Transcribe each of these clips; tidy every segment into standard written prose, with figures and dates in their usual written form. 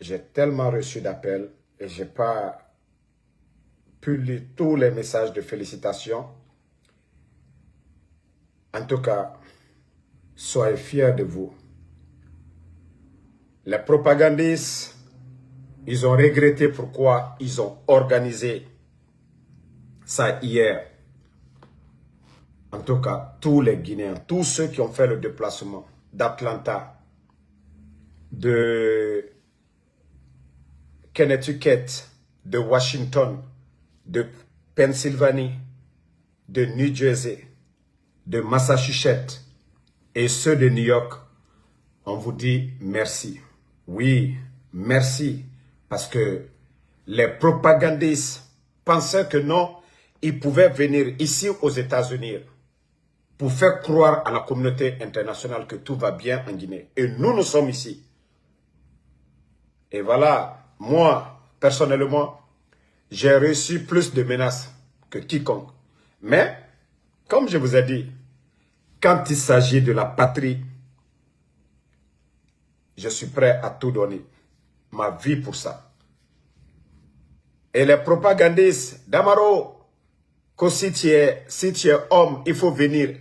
j'ai tellement reçu d'appels et je n'ai pas pu lire tous les messages de félicitations. En tout cas, soyez fiers de vous. Les propagandistes, ils ont regretté pourquoi ils ont organisé ça hier. En tout cas, tous les Guinéens, tous ceux qui ont fait le déplacement d'Atlanta, de Connecticut, de Washington, de Pennsylvanie, de New Jersey, de Massachusetts et ceux de New York, on vous dit merci. Oui, merci. Parce que les propagandistes pensaient que non, ils pouvaient venir ici aux États-Unis pour faire croire à la communauté internationale que tout va bien en Guinée. Et nous sommes ici. Et voilà, moi, personnellement, j'ai reçu plus de menaces que quiconque. Mais, comme je vous ai dit, quand il s'agit de la patrie, je suis prêt à tout donner. Ma vie pour ça. Et les propagandistes, Damaro, que si tu es homme, il faut venir.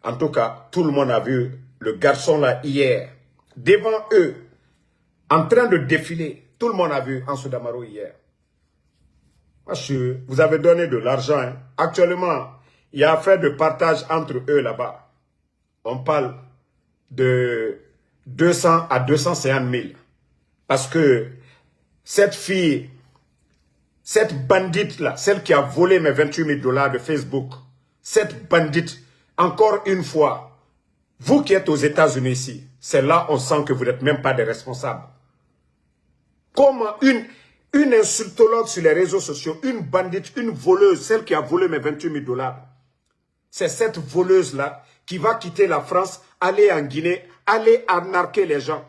En tout cas, tout le monde a vu le garçon là hier, devant eux, en train de défiler. Tout le monde a vu Ansou Damaro hier. Vous avez donné de l'argent. Hein. Actuellement, il y a affaire de partage entre eux là-bas. On parle de 200 à 250 000. Parce que cette fille, cette bandite-là, celle qui a volé mes 28 000 $ de Facebook, cette bandite, encore une fois, vous qui êtes aux États-Unis ici, c'est là on sent que vous n'êtes même pas des responsables. Comme une insultologue sur les réseaux sociaux, une bandite, une voleuse, celle qui a volé mes 28 000 $. C'est cette voleuse-là qui va quitter la France, aller en Guinée, aller arnaquer les gens.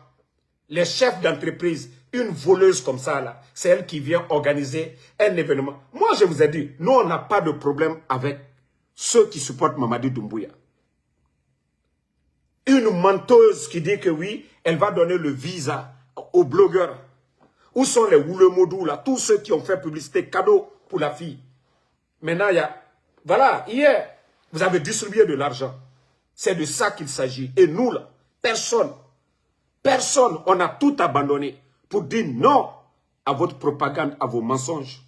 Les chefs d'entreprise, une voleuse comme ça, là, c'est elle qui vient organiser un événement. Moi, je vous ai dit, nous, on n'a pas de problème avec ceux qui supportent Mamadi Doumbouya. Une menteuse qui dit que oui, elle va donner le visa aux blogueurs. Où sont les Oulemodou, là, tous ceux qui ont fait publicité cadeau pour la fille. Maintenant, il y a... Voilà, hier, vous avez distribué de l'argent. C'est de ça qu'il s'agit. Et nous, là, personne, on a tout abandonné pour dire non à votre propagande, à vos mensonges.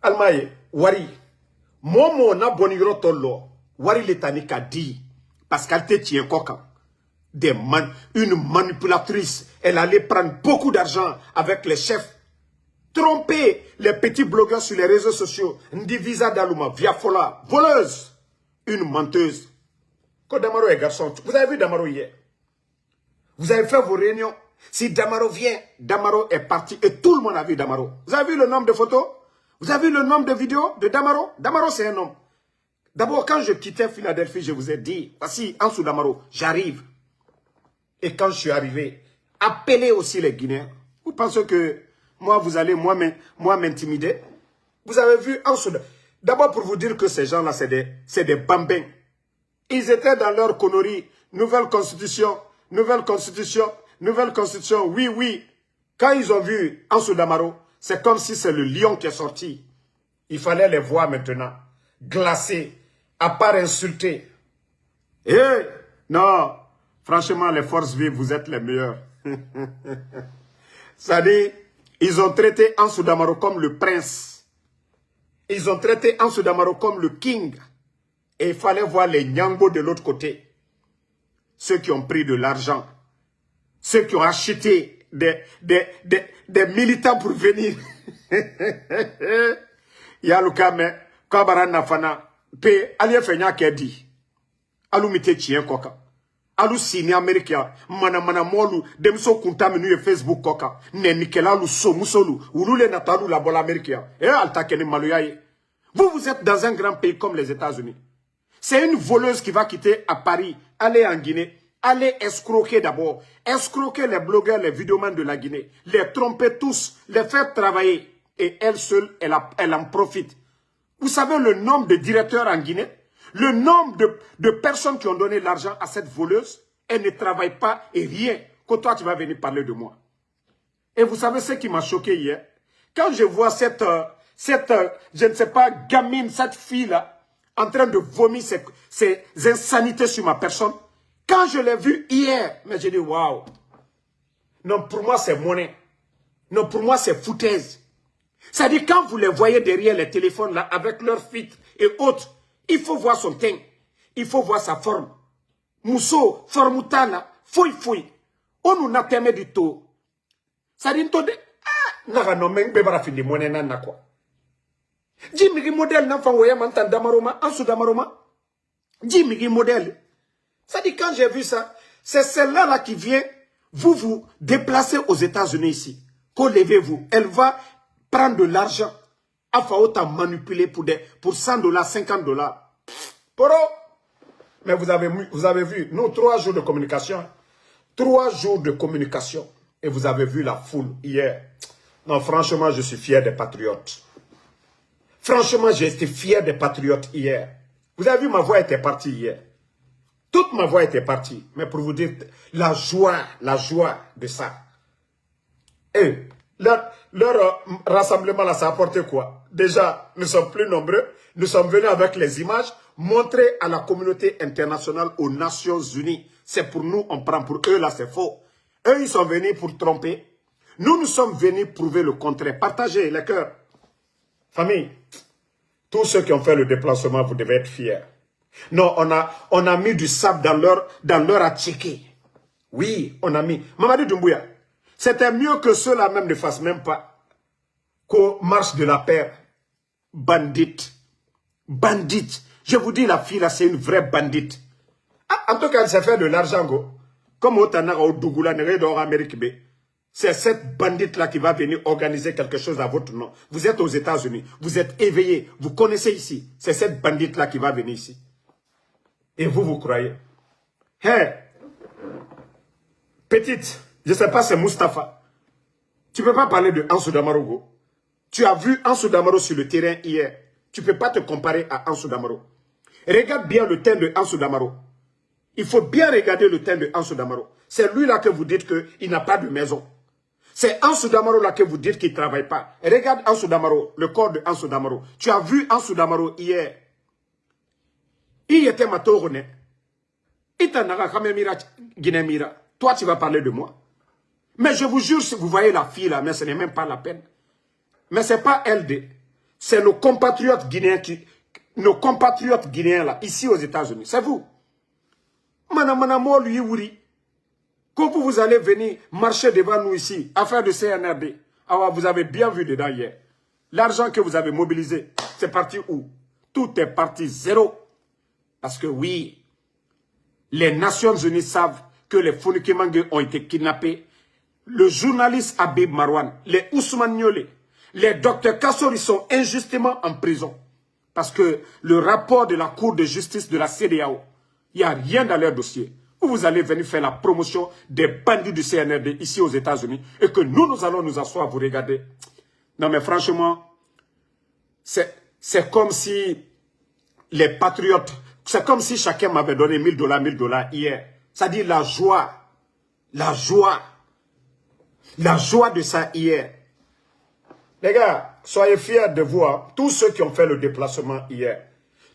Almaye, Wari, Momo na boniro tolo, Wari l'Etanika dit, parce qu'elle te tient coca. Une manipulatrice, elle allait prendre beaucoup d'argent avec les chefs, tromper les petits blogueurs sur les réseaux sociaux, Ndivisa Daluma, Viafola, voleuse, une menteuse. Quand Damaro est garçon, vous avez vu Damaro hier? Vous avez fait vos réunions. Si Damaro vient, Damaro est parti et tout le monde a vu Damaro. Vous avez vu le nombre de photos? Vous avez vu le nombre de vidéos de Damaro? Damaro, c'est un homme. D'abord, quand je quittais Philadelphie, je vous ai dit, voici, Ansou Damaro, j'arrive. Et quand je suis arrivé, appelez aussi les Guinéens. Vous pensez que moi, vous allez moi m'intimider? Vous avez vu Ansou. D'abord, pour vous dire que ces gens-là, c'est des bambins. Ils étaient dans leur connerie. Nouvelle constitution, nouvelle constitution, nouvelle constitution. Oui, oui. Quand ils ont vu Ansou Damaro, c'est comme si c'est le lion qui est sorti. Il fallait les voir maintenant. Glacés, à part insulter. Non. Franchement, les forces vives, vous êtes les meilleurs. C'est-à-dire, ils ont traité Ansou Damaro comme le prince. Ils ont traité Ansou Damaro comme le king. Et il fallait voir les Nyangos de l'autre côté. Ceux qui ont pris de l'argent. Ceux qui ont acheté des militants pour venir. Yalukame, Kabara Nafana, P. Aliefenya Kedi. Alumite Chien Koka. Alu sini Amerika, mana molu, demso kuntaminu ye Facebook Koka. Ne nikela lu so musolu, urule natalu la bola Amerika. Et altakene maluyaye. Vous êtes dans un grand pays comme les États-Unis. C'est une voleuse qui va quitter à Paris, aller en Guinée, aller escroquer d'abord, escroquer les blogueurs, les vidéomans de la Guinée, les tromper tous, les faire travailler. Et elle seule, elle en profite. Vous savez le nombre de directeurs en Guinée? Le nombre de personnes qui ont donné l'argent à cette voleuse? Elle ne travaille pas et rien. que toi, tu vas venir parler de moi. Et vous savez ce qui m'a choqué hier? Quand je vois cette je ne sais pas, gamine, cette fille-là, en train de vomir ses insanités sur ma personne, quand je l'ai vue hier, mais j'ai dit, waouh. Non, pour moi, c'est monnaie. Non, pour moi, c'est foutaise. C'est-à-dire, quand vous les voyez derrière les téléphones, là, avec leurs filtres et autres, il faut voir son teint. Il faut voir sa forme. Mousso, formutana, fouille. On nous n'a pas du tout. Ça dit, naga no meng bebara findi monnaie na quoi. Jimmy modèle n'a pas envoyé mantan damaroma, en sous damaroma. Jimmy modèle. Ça dit, quand j'ai vu ça, c'est celle-là là qui vient vous déplacer aux États-Unis ici. Levez-vous. Elle va prendre de l'argent. Afin autant manipuler pour 100 $, 50 $. Poro. Mais vous avez vu, nous, 3 jours de communication. 3 jours de communication. Et vous avez vu la foule hier. Non, franchement, je suis fier des patriotes. Franchement, j'ai été fier des patriotes hier. Vous avez vu, ma voix était partie hier. Toute ma voix était partie. Mais pour vous dire, la joie de ça. Et leur rassemblement là, ça a apporté quoi? Déjà, nous sommes plus nombreux. Nous sommes venus avec les images, montrer à la communauté internationale, aux Nations Unies. C'est pour nous, on prend pour eux, là c'est faux. Eux, ils sont venus pour tromper. Nous sommes venus prouver le contraire. Partagez les cœurs. Famille, tous ceux qui ont fait le déplacement, vous devez être fiers. Non, on a mis du sable dans leur attiqué. Oui, on a mis. Mamadi Doumbouya, c'était mieux que ceux-là même ne fassent même pas qu'aux marches de la paix. Bandite. Bandite. Je vous dis, la fille là, c'est une vraie bandite. Ah, en tout cas, elle s'est fait de l'argent, go. Comme au Tanara, au Dougoula, dans l'Amérique. C'est cette bandite-là qui va venir organiser quelque chose à votre nom. Vous êtes aux États-Unis. Vous êtes éveillés. Vous connaissez ici. C'est cette bandite-là qui va venir ici. Et vous croyez. Hé, petite, je ne sais pas, c'est Mustapha. Tu ne peux pas parler de Ansou Damaro, go. Tu as vu Ansou Damaro sur le terrain hier. Tu ne peux pas te comparer à Ansou Damaro. Regarde bien le teint de Ansou Damaro. Il faut bien regarder le teint de Ansou Damaro. C'est lui-là que vous dites qu'il n'a pas de maison. C'est Ansou Damaro là que vous dites qu'il ne travaille pas. Regarde Ansou Damaro, le corps de Ansou Damaro. Tu as vu Ansou Damaro hier. Il était ma tourne. Il t'en a quand même Guinée-Mira. Toi, tu vas parler de moi. Mais je vous jure, si vous voyez la fille là, mais ce n'est même pas la peine. Mais ce n'est pas elle. C'est nos compatriotes guinéens là, ici aux États-Unis. C'est vous. Manamamo lui wuri. Quand vous allez venir marcher devant nous ici, affaire de CNRD. Alors, vous avez bien vu dedans hier. L'argent que vous avez mobilisé, c'est parti où? Tout est parti zéro. Parce que oui, les Nations Unies savent que les Founikimangue ont été kidnappés. Le journaliste Habib Marwan, les Ousmane Niolé, les docteurs Kassori sont injustement en prison. Parce que le rapport de la Cour de justice de la CEDEAO, il n'y a rien dans leur dossier. Où vous allez venir faire la promotion des bandits du CNRD ici aux États-Unis et que nous allons nous asseoir, vous regarder. Non mais franchement, c'est comme si les patriotes, c'est comme si chacun m'avait donné 1000 $, hier. C'est-à-dire la joie de ça hier. Les gars, soyez fiers de vous, hein. Tous ceux qui ont fait le déplacement hier.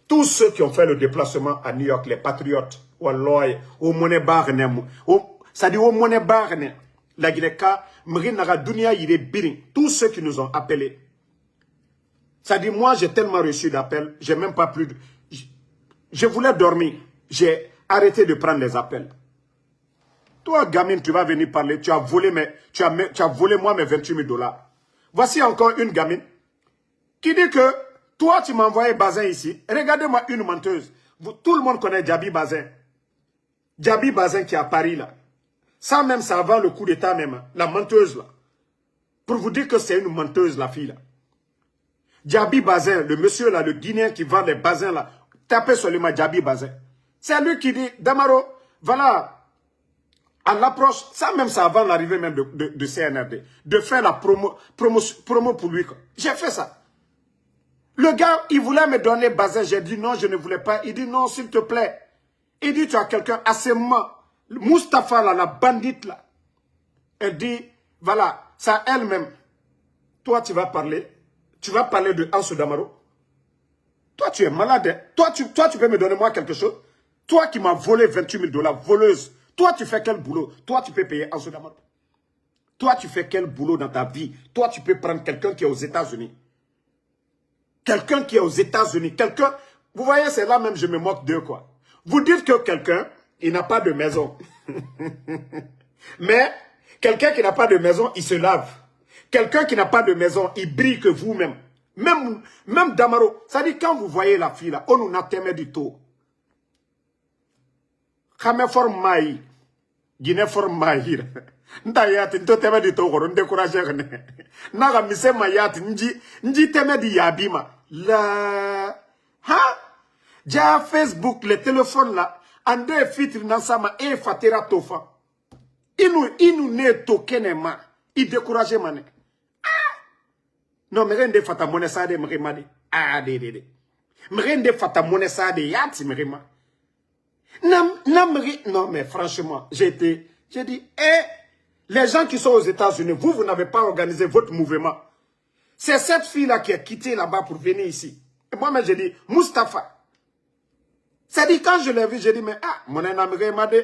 Tous ceux qui ont fait le déplacement à New York, les patriotes, Walloy, au Moné Barne, c'est-à-dire au Moné Barne, la Guinée-Ka, Mrinaga Dunia, il est birin. Tous ceux qui nous ont appelés. C'est-à-dire, moi, j'ai tellement reçu d'appels, j'ai même pas plus de... Je voulais dormir. J'ai arrêté de prendre les appels. Toi, gamine, tu vas venir parler. Tu as volé moi mes 28 000 $. Voici encore une gamine qui dit que toi, tu m'as envoyé Bazin ici. Regardez-moi une menteuse. Tout le monde connaît Djabi Bazin. Djabi Bazin qui est à Paris, là. Ça même, ça avant le coup d'état même. La menteuse, là. Pour vous dire que c'est une menteuse, la fille, là. Djabi Bazin, le monsieur, là, le Guinéen qui vend les bazins, là. Tapez sur le mot Djabi Bazin. C'est lui qui dit, Damaro, voilà, à l'approche, ça même, ça avant l'arrivée même de CNRD, de faire la promo pour lui. J'ai fait ça. Le gars, il voulait me donner Bazin. J'ai dit non, je ne voulais pas. Il dit non, s'il te plaît. Il dit, tu as quelqu'un assez mort. Mustapha, là, la bandite, là. Elle dit, voilà, ça elle-même. Toi, tu vas parler de Ansou Damaro. Toi, tu es malade. Hein? Toi, tu peux me donner moi quelque chose? Toi qui m'as volé 28 000 $, voleuse. Toi, tu fais quel boulot? Toi, tu peux payer Ansou Damaro. Toi, tu fais quel boulot dans ta vie? Toi, tu peux prendre quelqu'un qui est aux États-Unis. Quelqu'un qui est aux États-Unis. Quelqu'un... Vous voyez, c'est là même, je me moque d'eux, quoi. Vous dites que quelqu'un, il n'a pas de maison. Mais, quelqu'un qui n'a pas de maison, il se lave. Quelqu'un qui n'a pas de maison, il brille que vous-même. Même Damaro. Ça dit, quand vous voyez la fille là, on nous a témé du tout. Kame forme maï. Guinée forme maï. Nda yati, nto témé du tout, on décourage. Naga mise ma yati, nji témé di yabima. La... Ha? Dia Facebook, le téléphone là, ande fitri nansama e fatera tofa. Inu ne tokene ma. I décourage mané. Non, mais rien de fata monnaie ça de mrimadi. Ah, de. Rien de fata monnaie ça de yati mrima. Non, mais franchement, j'ai dit, les gens qui sont aux États-Unis, vous n'avez pas organisé votre mouvement. C'est cette fille-là qui a quitté là-bas pour venir ici. Et moi-même, j'ai dit, Mustapha. Ça dit, quand je l'ai vu, j'ai dit, mais mon ami m'a dit,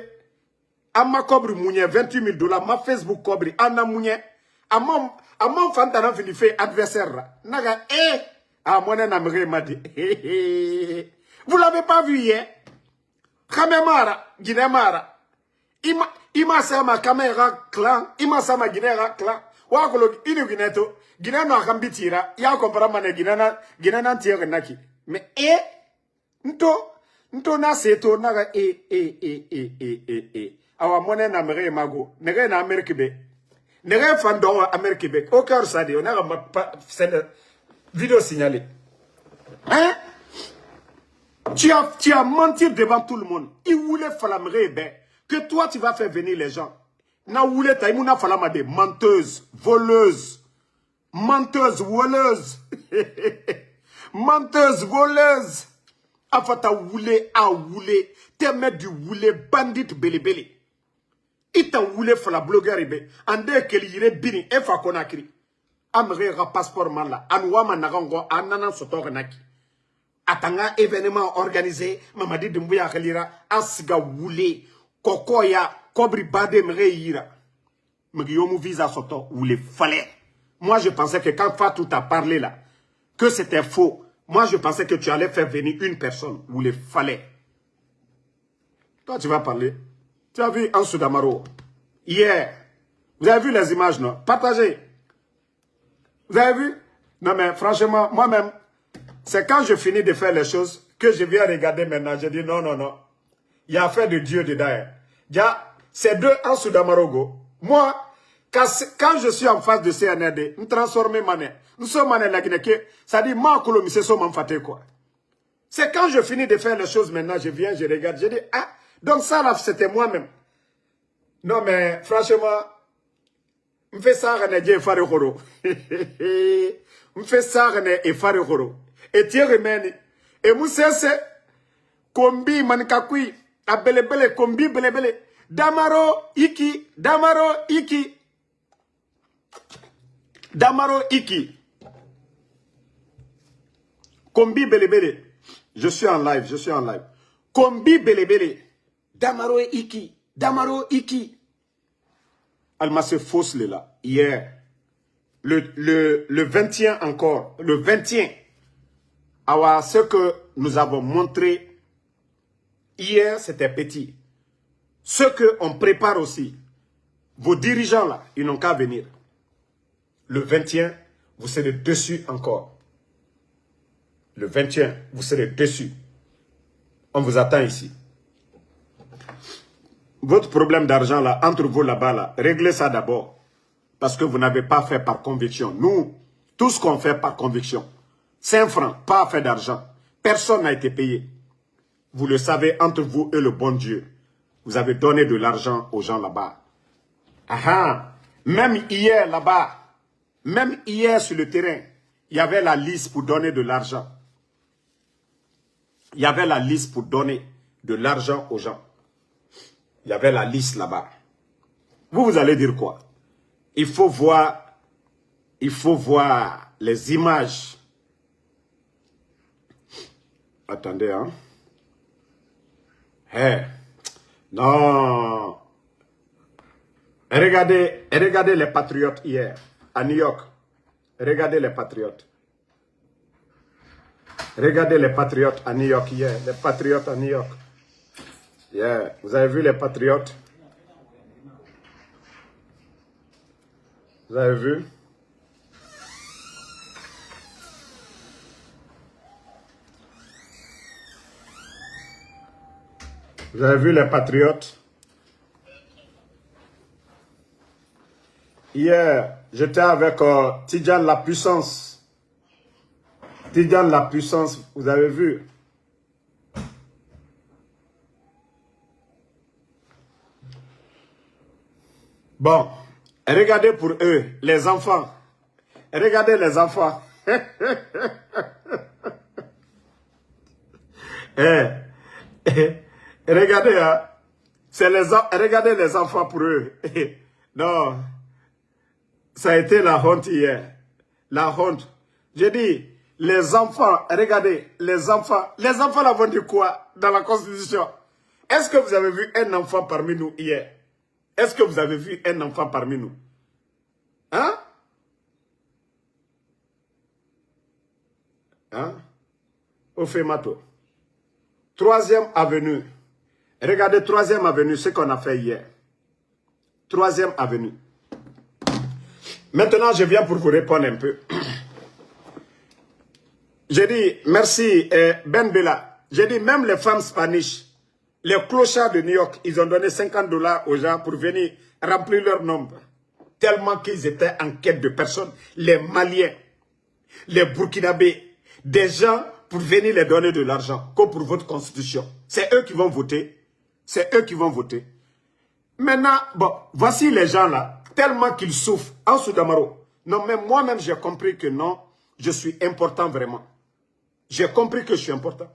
Amma Kobri Mounye, 28 000 $, ma Facebook Kobri, Anna Mounye, à mon fantana fini fait adversaire. Naga, mon ami m'a dit, vous l'avez pas vu hier? Kamemara, Guinémara, Ima sama caméra clan, Ima sama Guinéra clan, Wakolo, Inu Guineto, Guinéno Akambitira, ya comprendre Guinéna tire naki. Mais, Nto na seto naga awa mone na mere mago nere na Amérique be nere fando Amérique be au cœur ça dit on a cette vidéo signalée. Hein? Tu as menti devant tout le monde. Il voulait falamer be que toi tu vas faire venir les gens. Na voulait ta imuna falama de menteuse, voleuse. Menteuse, voleuse. Menteuse, voleuse. Afata woulé a woulé, te met du woulé bandit belé. Ita woulé fa la blogueur ibe, ande ke lire bini e fa konakri. Amre ra passeport man la, anwa manarango anana sotor naki. Atanga événement organisé, Mamadi Doumbouya relira, asiga woulé, kokoya, kobri bade mre yira. Mriyomu visa soto woulé fallait. Moi je pensais que quand Fatou t'a parlé là, que c'était faux. Moi, je pensais que tu allais faire venir une personne où il fallait. Toi, tu vas parler. Tu as vu Ansou Damaro hier. Vous avez vu les images, non? Partagez. Vous avez vu? Non, mais franchement, moi-même, c'est quand je finis de faire les choses que je viens regarder maintenant. Je dis non. Il y a affaire de Dieu dedans. C'est deux Ansou Damaro. Moi, quand je suis en face de CNRD, nous transformons mané. Nous sommes mané la Guinée. Ça dit, moi, c'est ça, quoi. C'est quand je finis de faire les choses maintenant, je viens, je regarde, je dis, donc ça là, c'était moi-même. Non, mais franchement, je fais ça, je fais ça, je fais ça, je fais ça. Et tu remènes. Et moi, c'est kombi, manikakui, a bele, kombi, bele. Damaro, iki. Kombi belebele. Je suis en live. Kombi belebele. Damaro iki. Elle m'a se fausse là. Hier. Le 21 encore. Le 21. Alors, ce que nous avons montré hier, c'était petit. Ce qu'on prépare aussi. Vos dirigeants là, ils n'ont qu'à venir. Le 21, vous serez dessus encore. Le 21, vous serez dessus. On vous attend ici. Votre problème d'argent là, entre vous là-bas là, réglez ça d'abord. Parce que vous n'avez pas fait par conviction. Nous, tout ce qu'on fait par conviction. 5 francs, pas fait d'argent. Personne n'a été payé. Vous le savez entre vous et le bon Dieu. Vous avez donné de l'argent aux gens là-bas. Même hier là-bas, même hier sur le terrain, il y avait la liste pour donner de l'argent. Il y avait la liste pour donner de l'argent aux gens. Il y avait la liste là-bas. Vous allez dire quoi? il faut voir les images. Attendez, hein. Hey. Non. Regardez les patriotes hier, à New York. Regardez les patriotes. Regardez les patriotes à New York hier. Les patriotes à New York. Yeah. Vous avez vu les patriotes? Vous avez vu? Vous avez vu les patriotes? Hier, j'étais avec Tidjane la puissance. Tidjane la puissance, vous avez vu? Bon, regardez pour eux, les enfants. Regardez les enfants. Regardez, hein. Regardez les enfants pour eux. Non, ça a été la honte hier. La honte. J'ai dit, les enfants, regardez, les enfants là vont dire quoi dans la Constitution? Est-ce que vous avez vu un enfant parmi nous hier? Est-ce que vous avez vu un enfant parmi nous? Hein? Hein? Ofemato. 3e avenue. Regardez 3e avenue, ce qu'on a fait hier. 3e avenue. Maintenant, je viens pour vous répondre un peu. J'ai dit, merci Ben Bella. J'ai dit, même les femmes spanish, les clochards de New York, ils ont donné $50 aux gens pour venir remplir leur nombre. Tellement qu'ils étaient en quête de personnes. Les Maliens, les Burkinabés, des gens pour venir les donner de l'argent, comme pour votre constitution. C'est eux qui vont voter. C'est eux qui vont voter. Maintenant, bon, voici les gens là, tellement qu'ils souffrent. Ansou Damaro. Non, mais moi-même, j'ai compris que non, je suis important vraiment. J'ai compris que je suis important.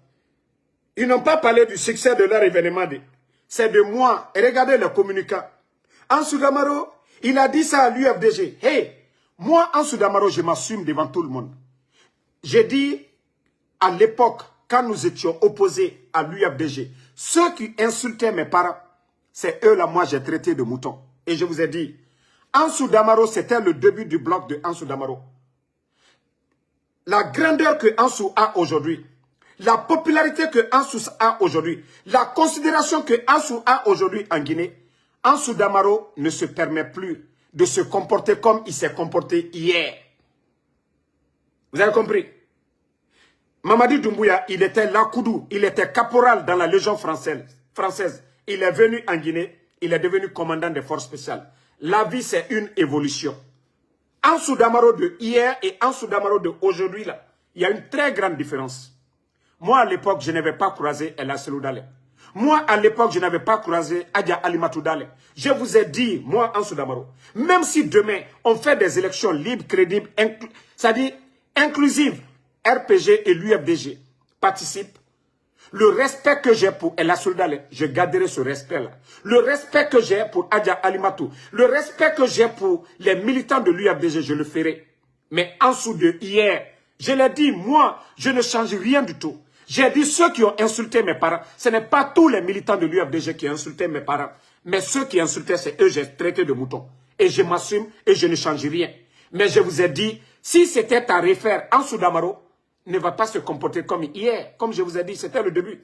Ils n'ont pas parlé du succès de leur événement. C'est de moi. Et regardez les communicants. Ansou Damaro, il a dit ça à l'UFDG. Hey, moi, Ansou Damaro, je m'assume devant tout le monde. J'ai dit, à l'époque, quand nous étions opposés à l'UFDG, ceux qui insultaient mes parents, c'est eux là, moi, j'ai traité de moutons. Et je vous ai dit, Ansou Damaro, c'était le début du bloc de Ansou Damaro. La grandeur que Ansou a aujourd'hui, la popularité que Ansou a aujourd'hui, la considération que Ansou a aujourd'hui en Guinée, Ansou Damaro ne se permet plus de se comporter comme il s'est comporté hier. Vous avez compris? Mamadi Doumbouya, il était Lakoudou, il était caporal dans la Légion française. Il est venu en Guinée, il est devenu commandant des forces spéciales. La vie, c'est une évolution. Ansou Damaro de hier et Ansou Damaro de aujourd'hui, là, il y a une très grande différence. Moi, à l'époque, je n'avais pas croisé El Asselou Dale. Moi, à l'époque, je n'avais pas croisé Adja Alimatou Dale. Je vous ai dit, moi, Ansou Damaro, même si demain, on fait des élections libres, crédibles, c'est-à-dire inclusives, RPG et l'UFDG participent, le respect que j'ai pour El Asselou Dale, je garderai ce respect-là. Le respect que j'ai pour Adja Alimatou, le respect que j'ai pour les militants de l'UFDG, je le ferai. Mais en dessous de hier, je l'ai dit, moi, je ne change rien du tout. J'ai dit ceux qui ont insulté mes parents, ce n'est pas tous les militants de l'UFDG qui ont insulté mes parents, mais ceux qui insultaient, c'est eux, j'ai traité de moutons. Et je m'assume et je ne change rien. Mais je vous ai dit, si c'était à refaire Ansou Damaro, ne va pas se comporter comme hier. Comme je vous ai dit, c'était le début.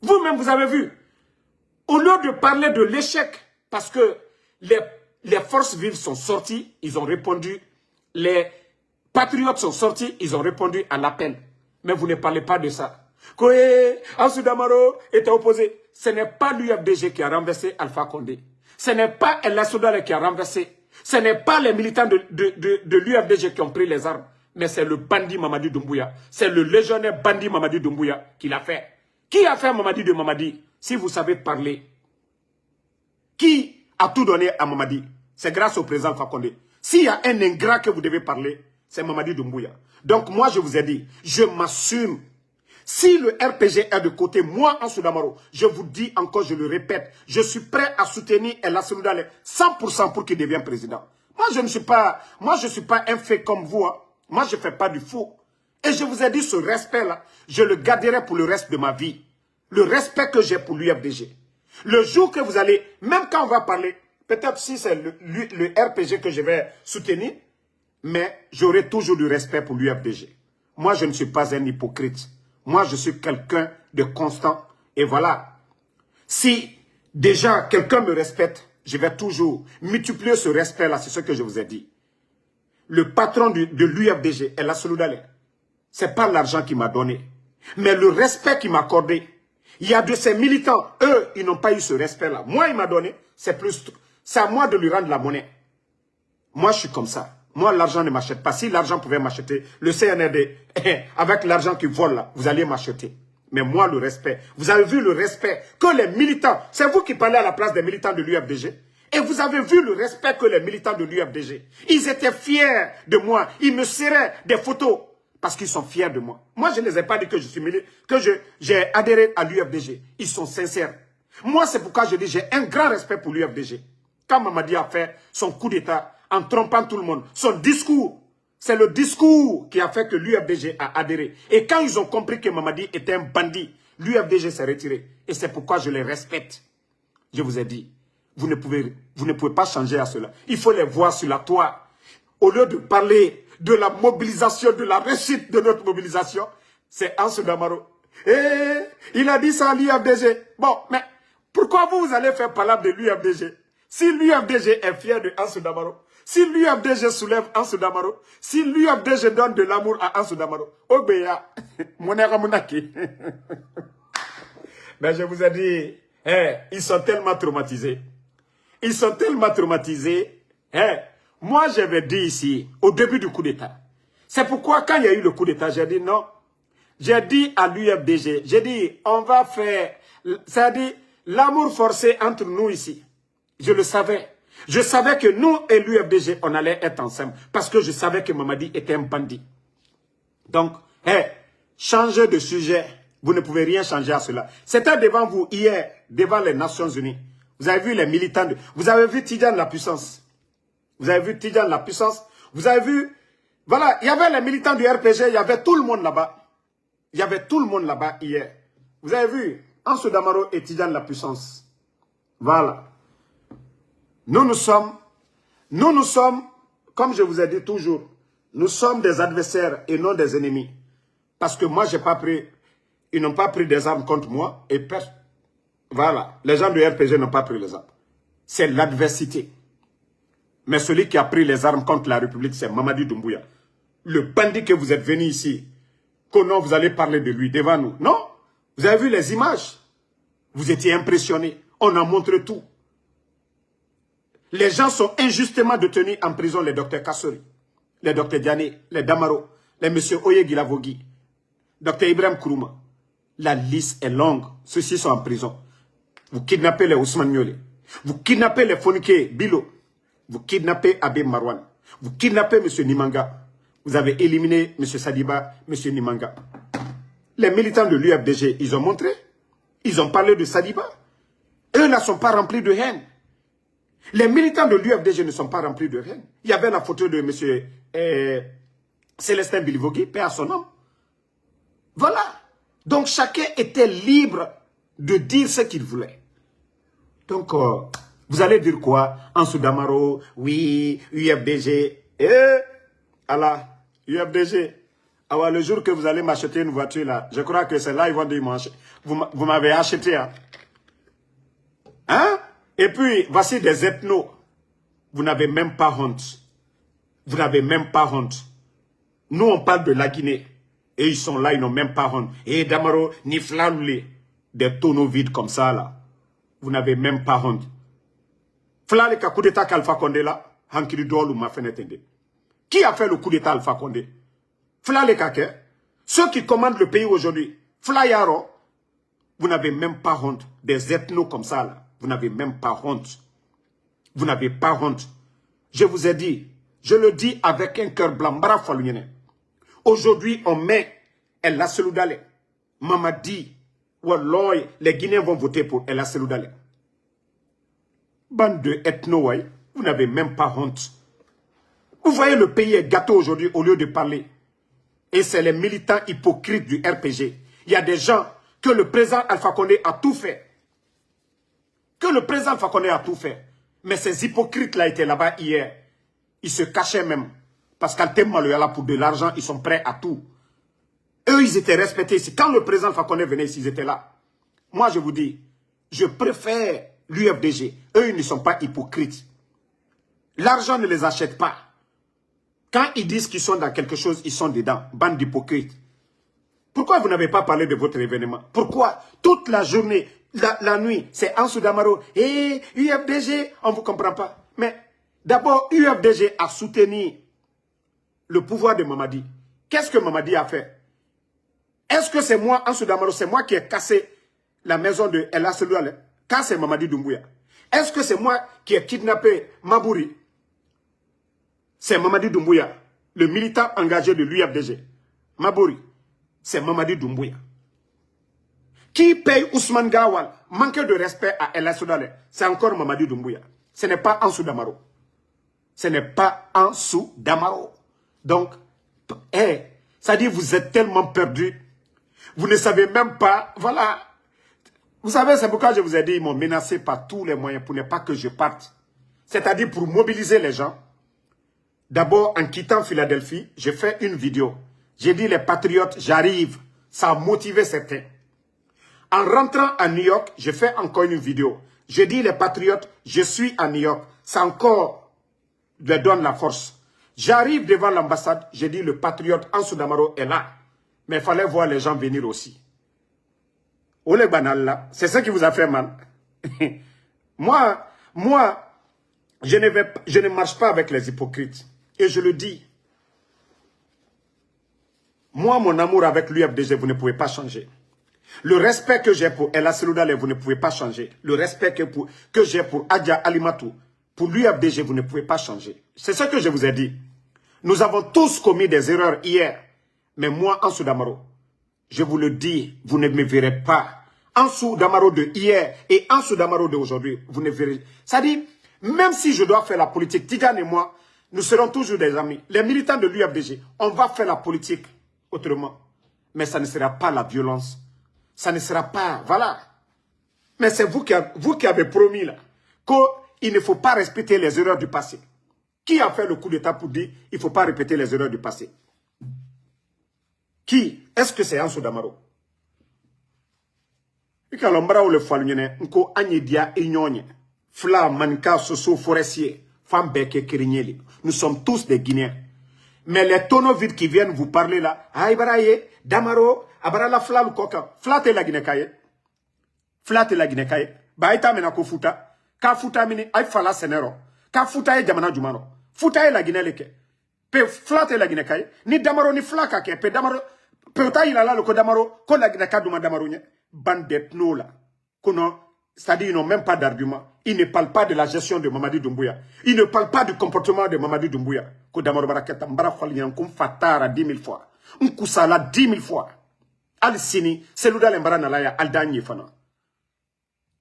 Vous-même, vous avez vu. Au lieu de parler de l'échec, parce que les forces vives sont sorties, ils ont répondu. Les patriotes sont sortis, ils ont répondu à l'appel. Mais vous ne parlez pas de ça. Koé, Ansou Damaro était opposé. Ce n'est pas l'UFDG qui a renversé Alpha Condé. Ce n'est pas El Asselou Dale qui a renversé. Ce n'est pas les militants de l'UFDG qui ont pris les armes. Mais c'est le bandit Mamadi Doumbouya. C'est le légionnaire bandit Mamadi Doumbouya qui l'a fait. Qui a fait Mamadi de Mamadi? Si vous savez parler. Qui a tout donné à Mamadi? C'est grâce au président Fakonde. S'il y a un ingrat que vous devez parler, c'est Mamadi Doumbouya. Donc moi je vous ai dit, je m'assume. Si le RPG est de côté, moi Ansou Damaro, je vous dis encore, je le répète, je suis prêt à soutenir El Asselou Dale 100% pour qu'il devienne président. Moi, je suis pas un fait comme vous. Hein. Moi, je fais pas du faux. Et je vous ai dit, ce respect-là, je le garderai pour le reste de ma vie. Le respect que j'ai pour l'UFDG. Le jour que vous allez, même quand on va parler, peut-être si c'est le RPG que je vais soutenir, mais j'aurai toujours du respect pour l'UFDG. Moi, je ne suis pas un hypocrite. Moi, je suis quelqu'un de constant. Et voilà. Si déjà quelqu'un me respecte, je vais toujours multiplier ce respect-là. C'est ce que je vous ai dit. Le patron de l'UFDG est la Seloudalé. Ce n'est pas l'argent qu'il m'a donné. Mais le respect qu'il m'a accordé. Il y a de ces militants, eux, ils n'ont pas eu ce respect-là. Moi, il m'a donné, c'est à moi de lui rendre la monnaie. Moi, je suis comme ça. Moi, l'argent ne m'achète pas. Si l'argent pouvait m'acheter, le CNRD, avec l'argent qu'il vole là, vous alliez m'acheter. Mais moi, le respect. Vous avez vu le respect que les militants, c'est vous qui parlez à la place des militants de l'UFDG. Et vous avez vu le respect que les militants de l'UFDG, ils étaient fiers de moi. Ils me serraient des photos. Parce qu'ils sont fiers de moi. Moi, je ne les ai pas dit que je suis militant, que j'ai adhéré à l'UFDG. Ils sont sincères. Moi, c'est pourquoi je dis j'ai un grand respect pour l'UFDG. Quand Mamadi a fait son coup d'État en trompant tout le monde, son discours, c'est le discours qui a fait que l'UFDG a adhéré. Et quand ils ont compris que Mamadi était un bandit, l'UFDG s'est retiré. Et c'est pourquoi je les respecte. Je vous ai dit, vous ne pouvez pas changer à cela. Il faut les voir sur la toile. Au lieu de parler de la mobilisation, de la réussite de notre mobilisation, c'est Ansou Damaro. Et il a dit ça à l'UFDG. Bon, mais pourquoi vous allez faire parler de l'UFDG? Si l'UFDG est fier de Ansou Damaro, si l'UFDG soulève Ansou Damaro, si l'UFDG donne de l'amour à Ansou Damaro, Ogbeya, Monera Mounaki. Mais je vous ai dit, ils sont tellement traumatisés. Ils sont tellement traumatisés. Moi, j'avais dit ici, au début du coup d'État. C'est pourquoi, quand il y a eu le coup d'État, j'ai dit non. J'ai dit à l'UFDG, j'ai dit, on va faire, c'est-à-dire, l'amour forcé entre nous ici. Je le savais. Je savais que nous et l'UFDG, on allait être ensemble. Parce que je savais que Mamadi était un bandit. Donc, changez de sujet. Vous ne pouvez rien changer à cela. C'était devant vous, hier, devant les Nations Unies. Vous avez vu les militants, vous avez vu Tidjane la puissance. Vous avez vu Tidjane la puissance. Vous avez vu, voilà, il y avait les militants du RPG, il y avait tout le monde là-bas. Il y avait tout le monde là-bas hier. Vous avez vu, Ansou Damaro et Tidjane la puissance. Voilà. Nous sommes, comme je vous ai dit toujours, nous sommes des adversaires et non des ennemis. Parce que moi, ils n'ont pas pris des armes contre moi. Et voilà, les gens du RPG n'ont pas pris les armes. C'est l'adversité. Mais celui qui a pris les armes contre la République, c'est Mamadi Doumbouya. Le bandit que vous êtes venu ici, comment vous allez parler de lui devant nous? Non, vous avez vu les images. Vous étiez impressionnés. On a montré tout. Les gens sont injustement détenus en prison, les docteurs Kassori, les docteurs Diané, les Damaro, les messieurs Oyegui Lavogui, docteur Ibrahim Kourouma. La liste est longue. Ceux-ci sont en prison. Vous kidnappez les Ousmane Niolé. Vous kidnappez les Fonike Bilo. Vous kidnappez Abbé Marwan. Vous kidnappez M. Nimanga. Vous avez éliminé M. Sadiba, M. Nimanga. Les militants de l'UFDG, ils ont montré. Ils ont parlé de Sadiba. Eux ne sont pas remplis de haine. Les militants de l'UFDG ne sont pas remplis de haine. Il y avait la photo de M. Célestin Bilivogui, paix à son nom. Voilà. Donc chacun était libre de dire ce qu'il voulait. Donc, vous allez dire quoi? Ansou Damaro, oui, UFDG. Allah, UFDG. Alors, le jour que vous allez m'acheter une voiture là, je crois que c'est là ils vont dire, vous m'avez acheté. Hein? Et puis, voici des ethnos. Vous n'avez même pas honte. Vous n'avez même pas honte. Nous, on parle de la Guinée. Et ils sont là, ils n'ont même pas honte. Et Damaro, ni Flaloulé, des tonneaux vides comme ça là. Vous n'avez même pas honte. Flaloulé, le coup d'état qu'Alpha Condé là, Hankiri Dolou m'a fait n'éteindre. Qui a fait le coup d'état Alpha Condé? Flaloulé Kake. Ceux qui commandent le pays aujourd'hui, Flayaro, vous n'avez même pas honte. Des ethnos comme ça là. Vous n'avez même pas honte. Vous n'avez pas honte. Je vous ai dit, je le dis avec un cœur blanc. Aujourd'hui, on met El Seloudalé. Mamadi, Walloy, les Guinéens vont voter pour El Seloudalé. Bande de ethno, vous n'avez même pas honte. Vous voyez, le pays est gâté aujourd'hui au lieu de parler. Et c'est les militants hypocrites du RPG. Il y a des gens que le président Alpha Condé a tout fait. Que le président Alpha Condé a tout fait. Mais ces hypocrites-là étaient là-bas hier. Ils se cachaient même. Parce qu'Altem Maloyala, pour de l'argent, ils sont prêts à tout. Eux, ils étaient respectés ici. Quand le président Alpha Condé venait ici, ils étaient là. Moi, je vous dis, je préfère l'UFDG. Eux, ils ne sont pas hypocrites. L'argent ne les achète pas. Quand ils disent qu'ils sont dans quelque chose, ils sont dedans. Bande d'hypocrites. Pourquoi vous n'avez pas parlé de votre événement? Pourquoi toute la journée, la nuit, c'est Ansou Damaro et UFDG, on ne vous comprend pas. Mais d'abord, UFDG a soutenu le pouvoir de Mamadi. Qu'est-ce que Mamadi a fait? Est-ce que c'est moi, Ansou Damaro, c'est moi qui ai cassé la maison de El Asselouale quand c'est Mamadi Doumbouya? Est-ce que c'est moi qui ai kidnappé Mabouri? C'est Mamadi Doumbouya, le militant engagé de l'UFDG. Mabouri, c'est Mamadi Doumbouya. Qui paye Ousmane Gawal? Manque de respect à El Asselouale, c'est encore Mamadi Doumbouya. Ce n'est pas Ansou Damaro. Ce n'est pas Ansou Damaro. Donc, ça dit vous êtes tellement perdus. Vous ne savez même pas, voilà. Vous savez, c'est pourquoi je vous ai dit, ils m'ont menacé par tous les moyens pour ne pas que je parte. C'est-à-dire pour mobiliser les gens. D'abord, en quittant Philadelphie, j'ai fait une vidéo. J'ai dit, les patriotes, j'arrive. Ça a motivé certains. En rentrant à New York, j'ai fait encore une vidéo. J'ai dit, les patriotes, je suis à New York. Ça encore leur donne la force. J'arrive devant l'ambassade, j'ai dit, le patriote Ansou Damaro est là. Mais il fallait voir les gens venir aussi. Olé banal là, c'est ça qui vous a fait mal. moi, je ne marche pas avec les hypocrites. Et je le dis. Moi, mon amour avec l'UFDG, vous ne pouvez pas changer. Le respect que j'ai pour El Asselouale, vous ne pouvez pas changer. Le respect que j'ai pour Adja Alimatou, pour l'UFDG, vous ne pouvez pas changer. C'est ce que je vous ai dit. Nous avons tous commis des erreurs hier. Mais moi, Ansou Damaro, je vous le dis, vous ne me verrez pas. Ansou Damaro de hier et Ansou Damaro d'aujourd'hui, vous ne verrez. Ça dit, même si je dois faire la politique, Tidjane et moi, nous serons toujours des amis. Les militants de l'UFDG, on va faire la politique autrement. Mais ça ne sera pas la violence. Ça ne sera pas, voilà. Mais c'est vous qui avez promis là, qu'il ne faut pas respecter les erreurs du passé. Qui a fait le coup d'État pour dire qu'il ne faut pas répéter les erreurs du passé? Qui? Est-ce que c'est Ansou Damaro? Ikalombra ou le falunyene, nko anyedia inyonye. Fla, manka, soso, forestier, femme beke, kirinyeli. Nous sommes tous des Guinéens. Mais les tonneaux vides qui viennent vous parler là, aïbaraye, Damaro, abara la fla ou koka. Fla te la Guinée-Kaye. Fla te la Guinée-Kaye. Baïta menako futa. Ka futa mini, ay fala senero. Ka futa e jamana jumano. Futa e la Guinée-Leke. Pe fla te la Guinée-Kaye. Ni Damaro ni fla kake. Pe Damaro. Pe uta ilala le ko Damaro. Ko la Guinée-Kaye duma Damaro nye. Bande d'ethnos là. C'est-à-dire ils n'ont même pas d'argument. Ils ne parlent pas de la gestion de Mamadi Doumbouya. Ils ne parlent pas du comportement de Mamadi Doumbouya. Ko Damaro baraketa mbara falien kum fatara 10 000 fois. Kusala 10 000 fois. Al Sini, Selouda Lembara Nalaya, Al Danye Fana.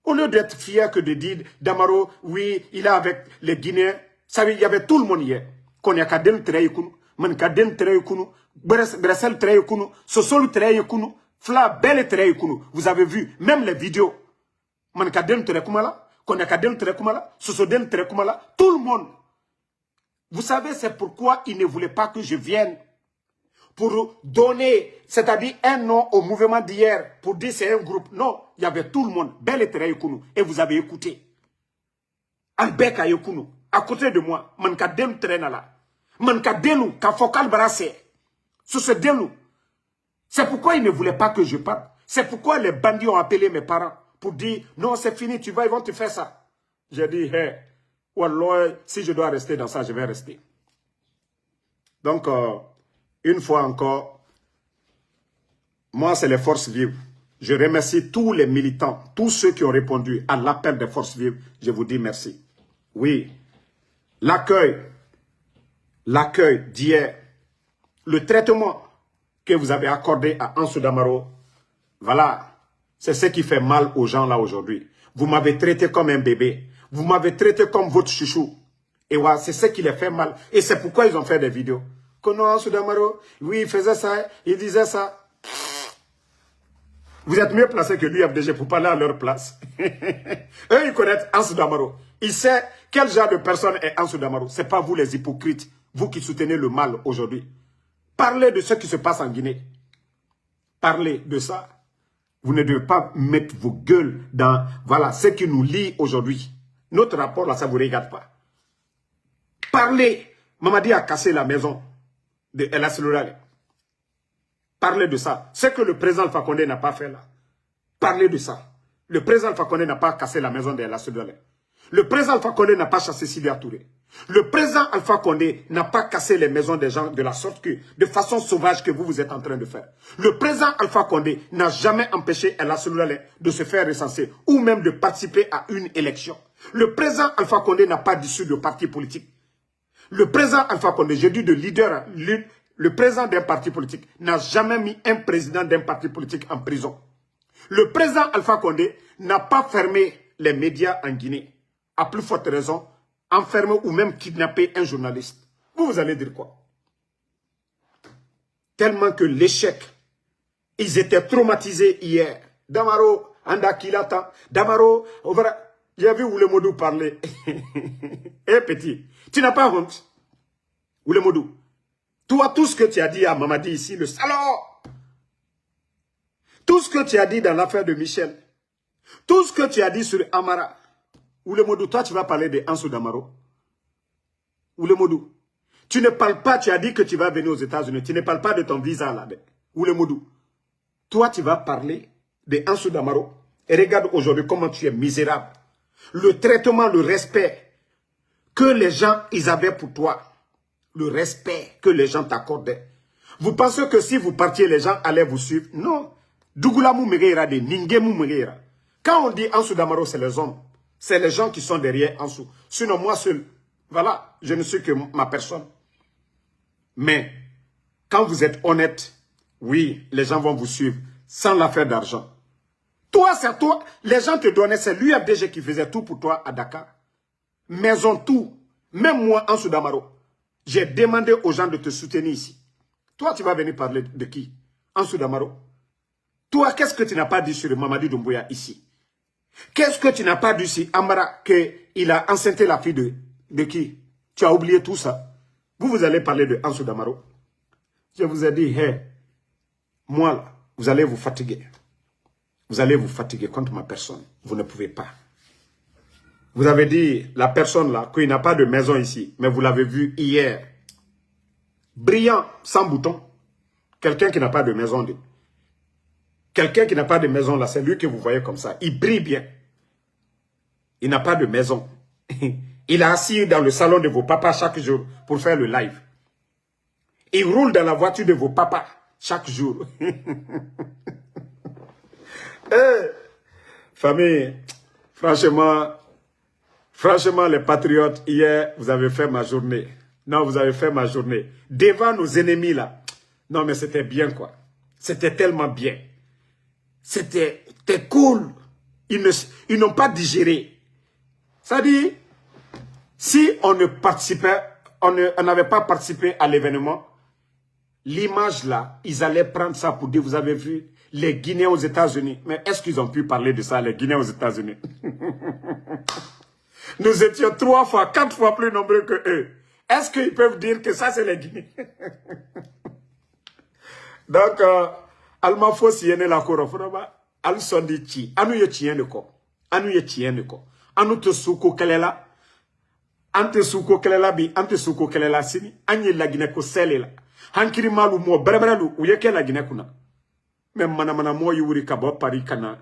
Au lieu d'être fier que de dire Damaro, oui, il est avec les Guinéens. Il y avait tout le monde hier. Qu'on y a Kaden Treyekunu, Mankaden Treyekunu, Bressel Treyekunu, Sosol Treyekunu, Fla Belle Treyekunu. Vous avez vu, même les vidéos. Mankaden Treyekumala, qu'on y a Kaden Treyekumala, Sosoden Treyekumala, tout le monde. Vous savez, c'est pourquoi ils ne voulaient pas que je vienne. Pour donner, c'est-à-dire un nom au mouvement d'hier, pour dire c'est un groupe. Non, il y avait tout le monde. Belle Treyekunu. Et vous avez écouté. Albeka Yekunu. À côté de moi, Mankadenu Trenala. Mankadenu, Kafokal Brassé. Sur ce dénou. C'est pourquoi ils ne voulaient pas que je parte. C'est pourquoi les bandits ont appelé mes parents pour dire, non, c'est fini, tu vas, ils vont te faire ça. J'ai dit, hey, Wallah, si je dois rester dans ça, je vais rester. Donc, une fois encore, moi, c'est les forces vives. Je remercie tous les militants, tous ceux qui ont répondu à l'appel des forces vives. Je vous dis merci. Oui, l'accueil d'hier, le traitement que vous avez accordé à Ansou Damaro, voilà, c'est ce qui fait mal aux gens là aujourd'hui. Vous m'avez traité comme un bébé. Vous m'avez traité comme votre chouchou. Et voilà, c'est ce qui les fait mal. Et c'est pourquoi ils ont fait des vidéos. Que non, Ansou Damaro, oui, il faisait ça, il disait ça. Vous êtes mieux placé que l'UFDG pour parler à leur place. Eux, ils connaissent Ansou Damaro. Ils savent quel genre de personne est Ansou Damaro. Ce n'est pas vous les hypocrites, vous qui soutenez le mal aujourd'hui. Parlez de ce qui se passe en Guinée. Parlez de ça. Vous ne devez pas mettre vos gueules dans voilà, ce qui nous lie aujourd'hui. Notre rapport, là, ça ne vous regarde pas. Parlez. Mamadi a cassé la maison de El Asselolale. Parlez de ça. Ce que le président Alpha Condé n'a pas fait là. Parlez de ça. Le président Alpha Condé n'a pas cassé la maison de El Asselolale. Le président Alpha Condé n'a pas chassé Sylvia Touré. Le président Alpha Condé n'a pas cassé les maisons des gens de la sorte que, de façon sauvage que vous êtes en train de faire. Le président Alpha Condé n'a jamais empêché El Asselolale de se faire recenser ou même de participer à une élection. Le président Alpha Condé n'a pas d'issue de parti politique. Le président Alpha Condé, j'ai dit de leader, le président d'un parti politique n'a jamais mis un président d'un parti politique en prison. Le président Alpha Condé n'a pas fermé les médias en Guinée. À plus forte raison, enfermer ou même kidnapper un journaliste. Vous allez dire quoi? Tellement que l'échec, ils étaient traumatisés hier. Damaro, Andakilata, Damaro, j'ai vu Oulemodou parler. Eh petit, tu n'as pas honte? Oulemodou, toi, tout ce que tu as dit à Mamadi ici, le salaud, tout ce que tu as dit dans l'affaire de Michel, tout ce que tu as dit sur Amara, Oulemodou, toi, tu vas parler de Ansou Damaro. Oulemodou, tu ne parles pas, tu as dit que tu vas venir aux États-Unis, tu ne parles pas de ton visa là. Oulemodou, toi, tu vas parler de Ansou Damaro. Et regarde aujourd'hui comment tu es misérable. Le traitement, le respect que les gens, ils avaient pour toi. Le respect que les gens t'accordaient. Vous pensez que si vous partiez, les gens allaient vous suivre? Non. Dougoula Moumereira de Ningue Moumereira. Quand on dit Ansou Damaro, c'est les hommes. C'est les gens qui sont derrière Ansou. Sinon, moi seul, voilà, je ne suis que ma personne. Mais, quand vous êtes honnête, oui, les gens vont vous suivre sans l'affaire d'argent. Toi, c'est toi. Les gens te donnaient, c'est l'UFDG qui faisait tout pour toi à Dakar. Maison, tout. Même moi, Ansou Damaro, j'ai demandé aux gens de te soutenir ici. Toi, tu vas venir parler de qui? Ansou Damaro. Toi, qu'est-ce que tu n'as pas dit sur Mamadi Doumbouya ici? Qu'est-ce que tu n'as pas dit sur Amara, qu'il a enceinté la fille de qui? Tu as oublié tout ça. Vous allez parler de Ansou Damaro. Je vous ai dit, hey, moi, là, vous allez vous fatiguer. Vous allez vous fatiguer contre ma personne. Vous ne pouvez pas. Vous avez dit, la personne là, qu'il n'a pas de maison ici, mais vous l'avez vu hier. Brillant, sans bouton. Quelqu'un qui n'a pas de maison. Quelqu'un qui n'a pas de maison là, c'est lui que vous voyez comme ça. Il brille bien. Il n'a pas de maison. Il est assis dans le salon de vos papas chaque jour pour faire le live. Il roule dans la voiture de vos papas chaque jour. Famille, franchement, les patriotes, hier, vous avez fait ma journée. Non, vous avez fait ma journée. Devant nos ennemis, là. Non, mais c'était bien, quoi. C'était tellement bien. C'était cool. Ils n'ont pas digéré. Ça dit, si on ne participait, on n'avait pas participé à l'événement, l'image, là, ils allaient prendre ça pour dire, vous avez vu, les Guinéens aux États-Unis. Mais est-ce qu'ils ont pu parler de ça, les Guinéens aux États-Unis? Nous étions 3 fois, 4 fois plus nombreux que eux. Est-ce qu'ils peuvent dire que ça, c'est les Guinéens? Donc, Alma Fos yene la korofraba, Al sondi chi, anu ye chienne ko, anu ye chienne ko, anu te suko kelela, ante suko kelela bi, ante suko kelela sini, anye la Guinée ko selela, hankiri malu mo brebrelu, uyeke la Guinée kuna. Même mana mo yuri kabo pari kana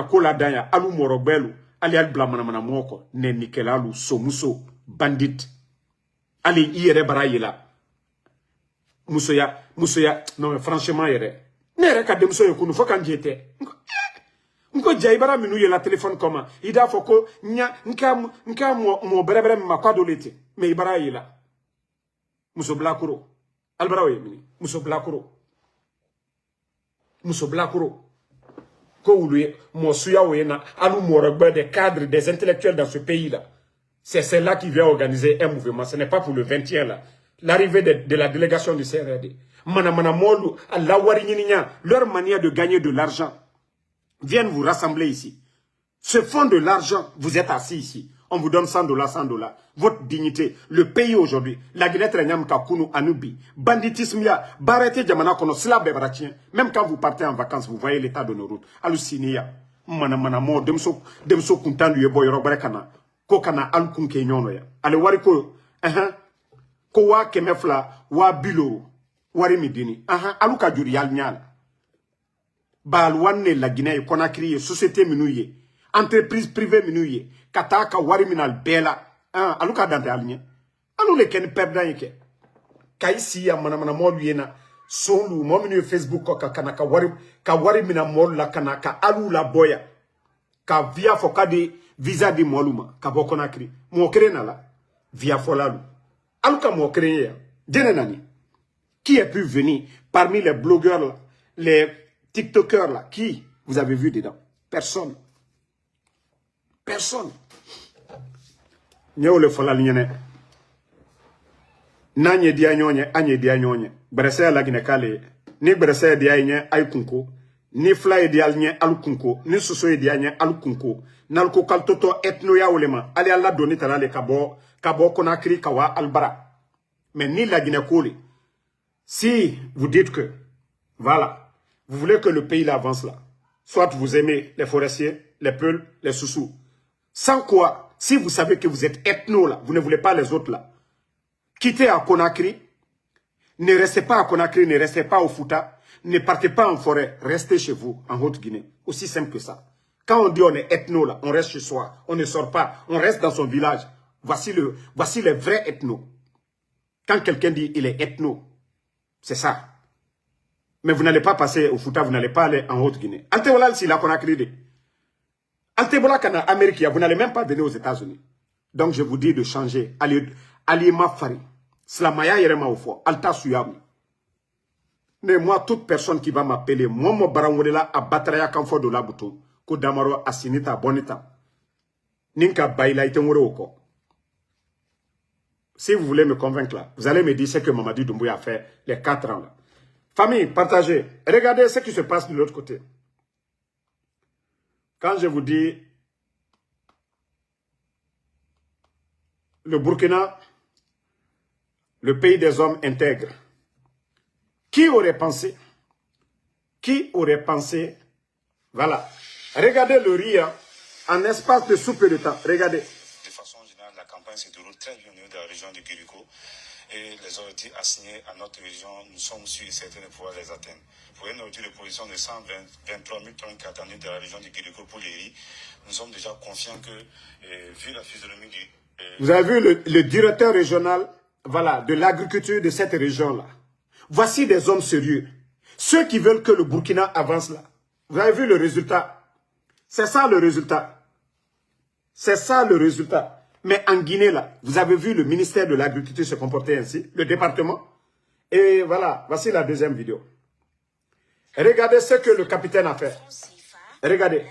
kola danya, alu morobelu, ali al bla mana moko, ne nikelalu, somuso, bandit, ali iere barayela. Musoya, non mais franchement yere. Nere ka demso yekunu fo kan jete. Nko jaibara minu ye la téléphone comment? Ida foko nya nka mo berebre ma kwa dolete. Mais ibara yela. Muso blakuro. Albara we mini. Muso blakuro. Ko wuluye mo suya we na alu mo regbe des cadres des intellectuels dans ce pays là. C'est celle-là qui vient organiser un mouvement. Ce n'est pas pour le 21 là. L'arrivée de la délégation du CRD. Leur manière de gagner de l'argent. Viennent vous rassembler ici. Ce fonds de l'argent, vous êtes assis ici. On vous donne 100 $, 100 $. Votre dignité, le pays aujourd'hui, la Guinée Trenyam Kakunu Anubi, banditisme, Barete Djamana Kono, Slabebratien. Même quand vous partez en vacances, vous voyez l'état de nos routes. Alucinia, Manamamo, Demso Kuntandu Yeboy Robrekana, Kokana Alkunke Nyonoya. Ale Wariko, Ko wa Kemefla, Wa Bilo, Wari Midini, Aluka Jurial Nyal. Balwane la Guinée, Conakry, société minouye. Entreprise privée minouye, kataka wari minal bela, aluka dante alinye, alu le ken perdant yeke. Kaisi ya mana molu yena, solu, mominu Facebook ko kanaka wari mina molu la kanaka alu la boya, ka via foka de visa di moluma, ka bokonakri, mwokere na la, via folalu. Aluka mwokere ya, djene nani, qui est pu venir parmi les blogueurs là, les TikTokers là, qui vous avez vu dedans? Personne. Personne. Nyeo le fola ligne. Nanye dia nyonye, anye dia nyonye. Brese la gine kale. Ni brese dia nye ay kunko. Ni fly dia nye alu kunko. Ni soso dia nye alu kunko. Nalko kaltoto etno ya ulema. Ali alla doni talale kabo Conakry kawa albara. Mais ni la Guinée Koli. Si vous dites que, voilà, vous voulez que le pays avance là. Soit vous aimez les forestiers, les peuls, les soussous. Sans quoi, si vous savez que vous êtes ethno là, vous ne voulez pas les autres là, quittez à Conakry, ne restez pas à Conakry, ne restez pas au Fouta, ne partez pas en forêt, restez chez vous, en Haute-Guinée. Aussi simple que ça. Quand on dit on est ethno là, on reste chez soi, on ne sort pas, on reste dans son village. Voici les vrais ethno. Quand quelqu'un dit il est ethno, c'est ça. Mais vous n'allez pas passer au Fouta, vous n'allez pas aller en Haute-Guinée. Antewolal si la Conakry. Altebola kana Amérique, vous n'allez même pas venir aux États-Unis. Donc je vous dis de changer. Allez ma fari. Slamaya yerema au fond. Alta suyami. Mais moi, toute personne qui va m'appeler, moi, mon barangolela a batraya kamfo de la bouton. Ko damaro asinita bonita. Ninka baila itengore oko. Si vous voulez me convaincre là, vous allez me dire ce que Mamadi Doumbouya a fait les 4 ans là. Famille, partagez. Regardez ce qui se passe de l'autre côté. Quand je vous dis le Burkina, le pays des hommes intègres, qui aurait pensé, voilà, regardez le riz en espace de soupe de temps, regardez. De façon générale, la campagne se déroule très bien au niveau de la région de Guiriko et les autorités assignées à notre région, nous sommes sûrs et certains de pouvoir les atteindre. Pour une nourriture de position de 123 000 tonnes qui attendent de la région de Guiriko pour les riz, nous sommes déjà confiants que, vu la physionomie du... Vous avez vu le directeur régional, voilà, de l'agriculture de cette région-là. Voici des hommes sérieux. Ceux qui veulent que le Burkina avance là. Vous avez vu le résultat? C'est ça le résultat. C'est ça le résultat. Mais en Guinée, là, vous avez vu le ministère de l'Agriculture se comporter ainsi, le département. Et voilà, voici la deuxième vidéo. Regardez ce que le capitaine a fait. Regardez.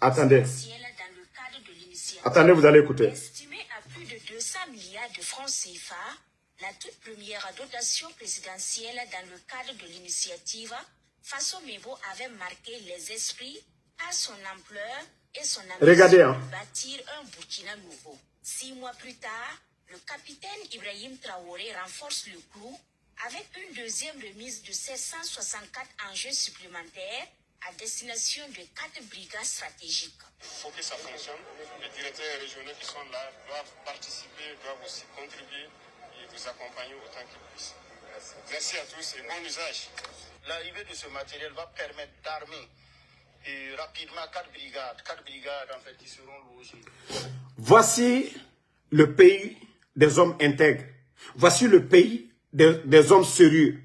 Attendez. Attendez, vous allez écouter. Estimée à plus de 200 milliards de francs CFA, la toute première dotation présidentielle dans le cadre de l'initiative Faso Mebo avait marqué les esprits à son ampleur et son ambition de bâtir un Burkina nouveau. 6 mois plus tard, le capitaine Ibrahim Traoré renforce le clou avec une deuxième remise de 764 enjeux supplémentaires à destination de 4 brigades stratégiques. Il faut que ça fonctionne. Les directeurs régionaux qui sont là doivent participer, doivent aussi contribuer et vous accompagner autant qu'ils puissent. Merci à tous et bon usage. L'arrivée de ce matériel va permettre d'armer rapidement 4 brigades. 4 brigades en fait qui seront logées. Voici le pays des hommes intègres. Voici le pays des hommes sérieux.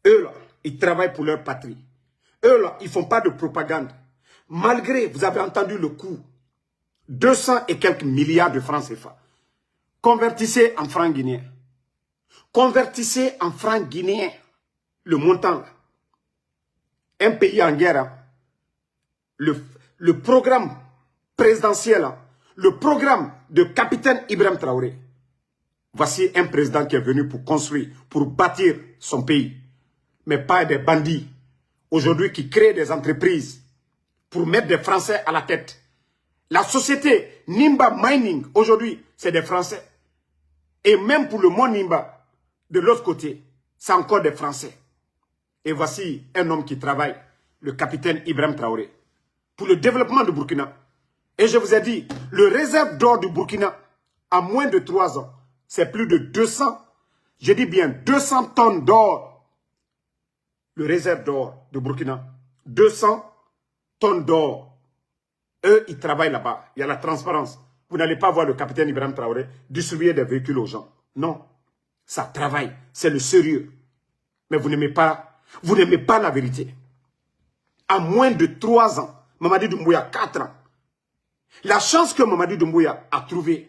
Eux là, ils travaillent pour leur patrie. Eux là, ils ne font pas de propagande. Malgré, vous avez entendu le coût, 200 et quelques milliards de francs CFA. Convertissez en francs guinéens. Convertissez en francs guinéens le montant là. Un pays en guerre, hein. Le programme présidentiel, hein. le programme de capitaine Ibrahim Traoré. Voici un président qui est venu pour construire, pour bâtir son pays. Mais pas des bandits, aujourd'hui qui créent des entreprises pour mettre des Français à la tête. La société Nimba Mining, aujourd'hui, c'est des Français. Et même pour le mont Nimba, de l'autre côté, c'est encore des Français. Et voici un homme qui travaille, le capitaine Ibrahim Traoré, pour le développement du Burkina. Et je vous ai dit, le réserve d'or du Burkina, à moins de 3 ans, c'est plus de 200, je dis bien 200 tonnes d'or. Le réserve d'or du Burkina, 200 tonnes d'or. Eux, ils travaillent là-bas. Il y a la transparence. Vous n'allez pas voir le capitaine Ibrahim Traoré distribuer des véhicules aux gens. Non. Ça travaille. C'est le sérieux. Mais vous n'aimez pas la vérité. À moins de 3 ans, Mamadi Doumbouya, 4 ans. La chance que Mamadi Doumbouya a trouvé,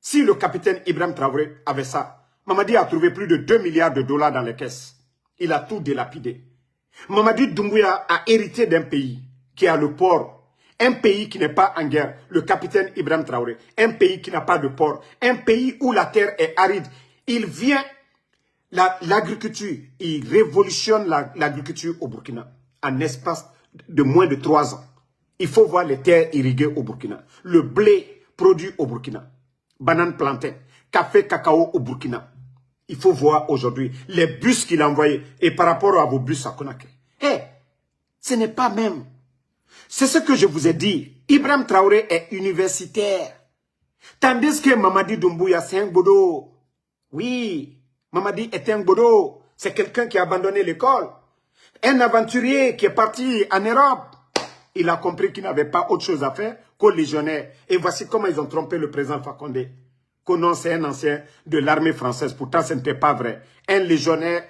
si le capitaine Ibrahim Traoré avait ça, Mamadi a trouvé plus de 2 milliards de dollars dans les caisses. Il a tout délapidé. Mamadi Doumbouya a hérité d'un pays qui a le port. Un pays qui n'est pas en guerre, le capitaine Ibrahim Traoré. Un pays qui n'a pas de port. Un pays où la terre est aride. Il vient, l'agriculture, il révolutionne l'agriculture au Burkina en espace de moins de 3 ans. Il faut voir les terres irriguées au Burkina. Le blé produit au Burkina. Banane plantain, café, cacao au Burkina. Il faut voir aujourd'hui les bus qu'il a envoyés et par rapport à vos bus à Conakry. Ce n'est pas même. C'est ce que je vous ai dit. Ibrahim Traoré est universitaire. Tandis que Mamadi Doumbouya, c'est un bodo. Oui, Mamadi est un bodo. C'est quelqu'un qui a abandonné l'école. Un aventurier qui est parti en Europe. Il a compris qu'il n'avait pas autre chose à faire qu'au légionnaire. Et voici comment ils ont trompé le président Fakonde. Que non, c'est un ancien de l'armée française. Pourtant, ce n'était pas vrai. Un légionnaire,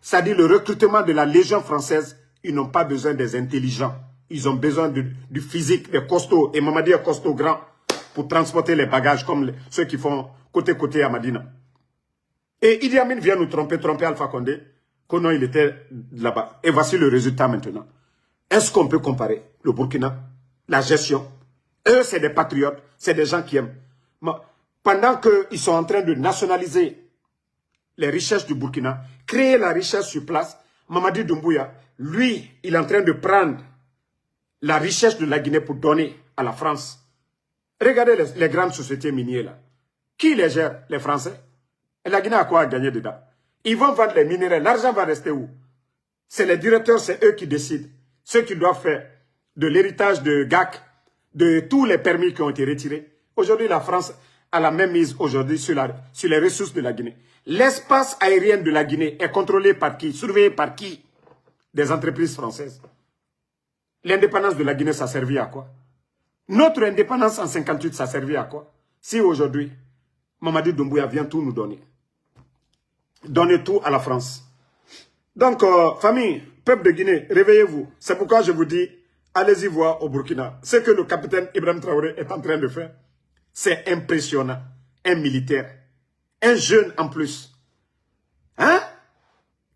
ça dit le recrutement de la Légion française, ils n'ont pas besoin des intelligents. Ils ont besoin du physique, des costauds. Et Mamadi est costaud grand pour transporter les bagages comme ceux qui font côté à Madina. Et Idi Amin vient nous tromper Alpha Condé, que non, il était là-bas. Et voici le résultat maintenant. Est-ce qu'on peut comparer le Burkina, la gestion? Eux, c'est des patriotes, c'est des gens qui aiment. Pendant qu'ils sont en train de nationaliser les richesses du Burkina, créer la richesse sur place, Mamadi Doumbouya, lui, il est en train de prendre la richesse de la Guinée pour donner à la France. Regardez les grandes sociétés minières là. Qui les gère? Les Français. Et la Guinée a quoi à gagner dedans? Ils vont vendre les minéraux. L'argent va rester où? C'est les directeurs, c'est eux qui décident. Ceux qui doivent faire de l'héritage de GAC, de tous les permis qui ont été retirés. Aujourd'hui, la France a la même mise aujourd'hui sur les ressources de la Guinée. L'espace aérien de la Guinée est contrôlé par qui? Surveillé par qui? Des entreprises françaises. L'indépendance de la Guinée, ça a servi à quoi? Notre indépendance en 58, ça a servi à quoi? Si aujourd'hui, Mamadi Doumbouya vient tout nous donner. Donner tout à la France. Donc, famille, peuple de Guinée, réveillez-vous. C'est pourquoi je vous dis, allez-y voir au Burkina. Ce que le capitaine Ibrahim Traoré est en train de faire, c'est impressionnant. Un militaire. Un jeune en plus. Hein?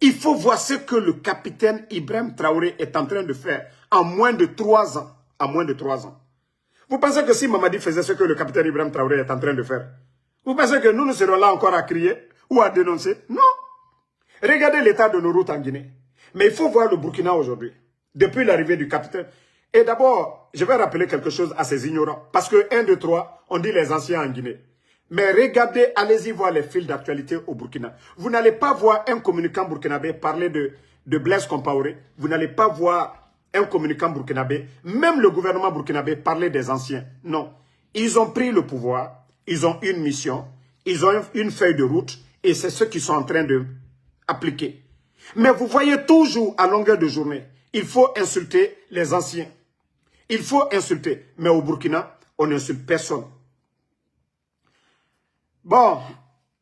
Il faut voir ce que le capitaine Ibrahim Traoré est en train de faire en moins de 3 ans. En moins de 3 ans. Vous pensez que si Mamadi faisait ce que le capitaine Ibrahim Traoré est en train de faire, vous pensez que nous serons là encore à crier ou à dénoncer? Non. Regardez l'état de nos routes en Guinée. Mais il faut voir le Burkina aujourd'hui. Depuis l'arrivée du capitaine. Et d'abord, je vais rappeler quelque chose à ces ignorants. Parce que 1, 2, 3, on dit les anciens en Guinée. Mais regardez, allez-y voir les fils d'actualité au Burkina. Vous n'allez pas voir un communicant burkinabé parler de Blaise Compaoré. Vous n'allez pas voir un communicant burkinabé, même le gouvernement burkinabé, parler des anciens. Non. Ils ont pris le pouvoir. Ils ont une mission. Ils ont une feuille de route. Et c'est ce qu'ils sont en train de appliquer. Mais vous voyez toujours à longueur de journée, il faut insulter les anciens. Il faut insulter. Mais au Burkina, on n'insulte personne. Bon,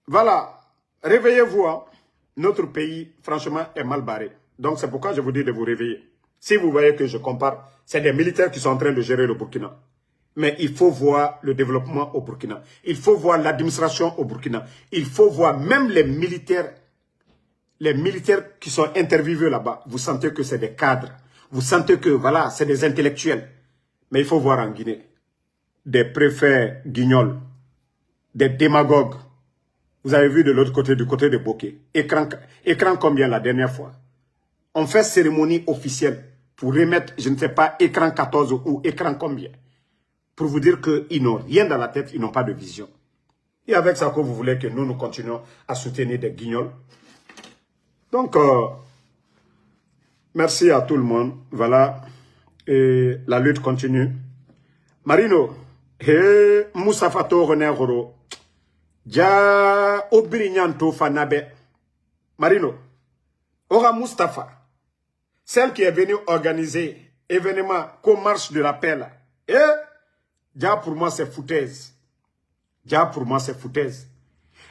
voilà. Réveillez-vous. Hein. Notre pays, franchement, est mal barré. Donc, c'est pourquoi je vous dis de vous réveiller. Si vous voyez que je compare, c'est des militaires qui sont en train de gérer le Burkina. Mais il faut voir le développement au Burkina. Il faut voir l'administration au Burkina. Il faut voir même les militaires qui sont interviewés là-bas. Vous sentez que c'est des cadres. Vous sentez que, voilà, c'est des intellectuels. Mais il faut voir en Guinée. des préfets guignols, des démagogues. Vous avez vu de l'autre côté, du côté de Bokeh. Écran combien la dernière fois? On fait cérémonie officielle pour remettre, je ne sais pas, écran 14 ou écran combien. Pour vous dire qu'ils n'ont rien dans la tête, ils n'ont pas de vision. Et avec ça que vous voulez que nous continuions à soutenir des guignols. Donc, merci à tout le monde. Voilà. Et la lutte continue. Marino, Moussa Fato René Roro. Ja Obirinyanto Fanabe. Marino, Ora Mustafa, celle qui est venue organiser événement comme marche de la paix là. Et ja pour moi c'est foutaise. Ja pour moi c'est foutaise.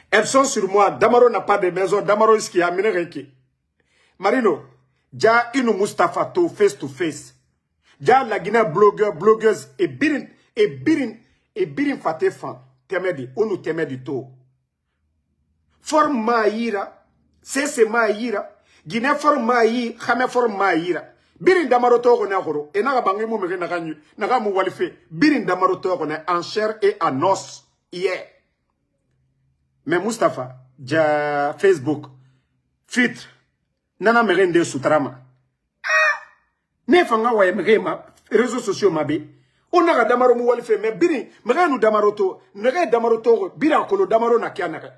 Elles sont sur moi. Damaro n'a pas de maison. Damaro est-ce qui a amené Reiki. Marino, ja une Mustafa to face to face. Ja la Guinée blogueuse et birin fatefan. Temedi, onu temedi to. Forme maïra, c'est maïra. Guinée forme maï, khame forme maïra. Birin damaro to gona goro. Et naga bangi mu mege naga mu walife. Birin damaro to gona en chair et en os. Yeah. Mais Mustafa, ja Facebook, filtre, nana merende sutrama. Ne fanga waye mege ma réseaux sociaux mabe. On a damaro mu walife mais birin mege nu damaro to, nege damaro to biran kolo damaro na kianaka.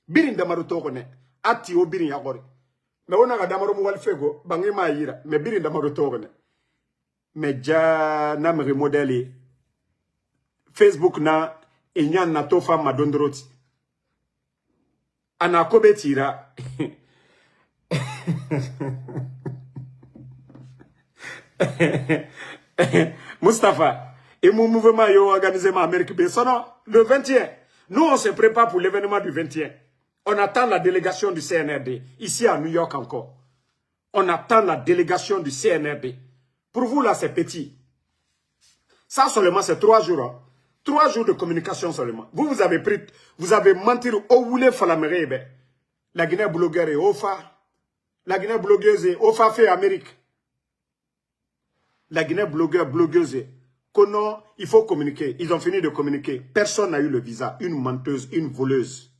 Birin damaro to gona ati o birin ya gore. Mais on a damaro mu walife go bangi ma yira mais birin damaro to gona. Mais ja na mege modèle Facebook na enyan na to femme madondroti. Ana kobe tira. Mustafa, et mon mouvement yo organisé ma Amérique Bessono le 21. Nous on se prépare pour l'événement du 21. On attend la délégation du CNRD ici à New York encore. On attend la délégation du CNRD. Pour vous là c'est petit. Ça seulement c'est 3 jours. Hein. 3 jours de communication seulement. Vous avez menti au voulez falamere. La Guinée blogueur est OFA. La Guinée blogueuse est OFA fait Amérique. La Guinée blogueuse est non, il faut communiquer. Ils ont fini de communiquer. Personne n'a eu le visa. Une menteuse, une voleuse.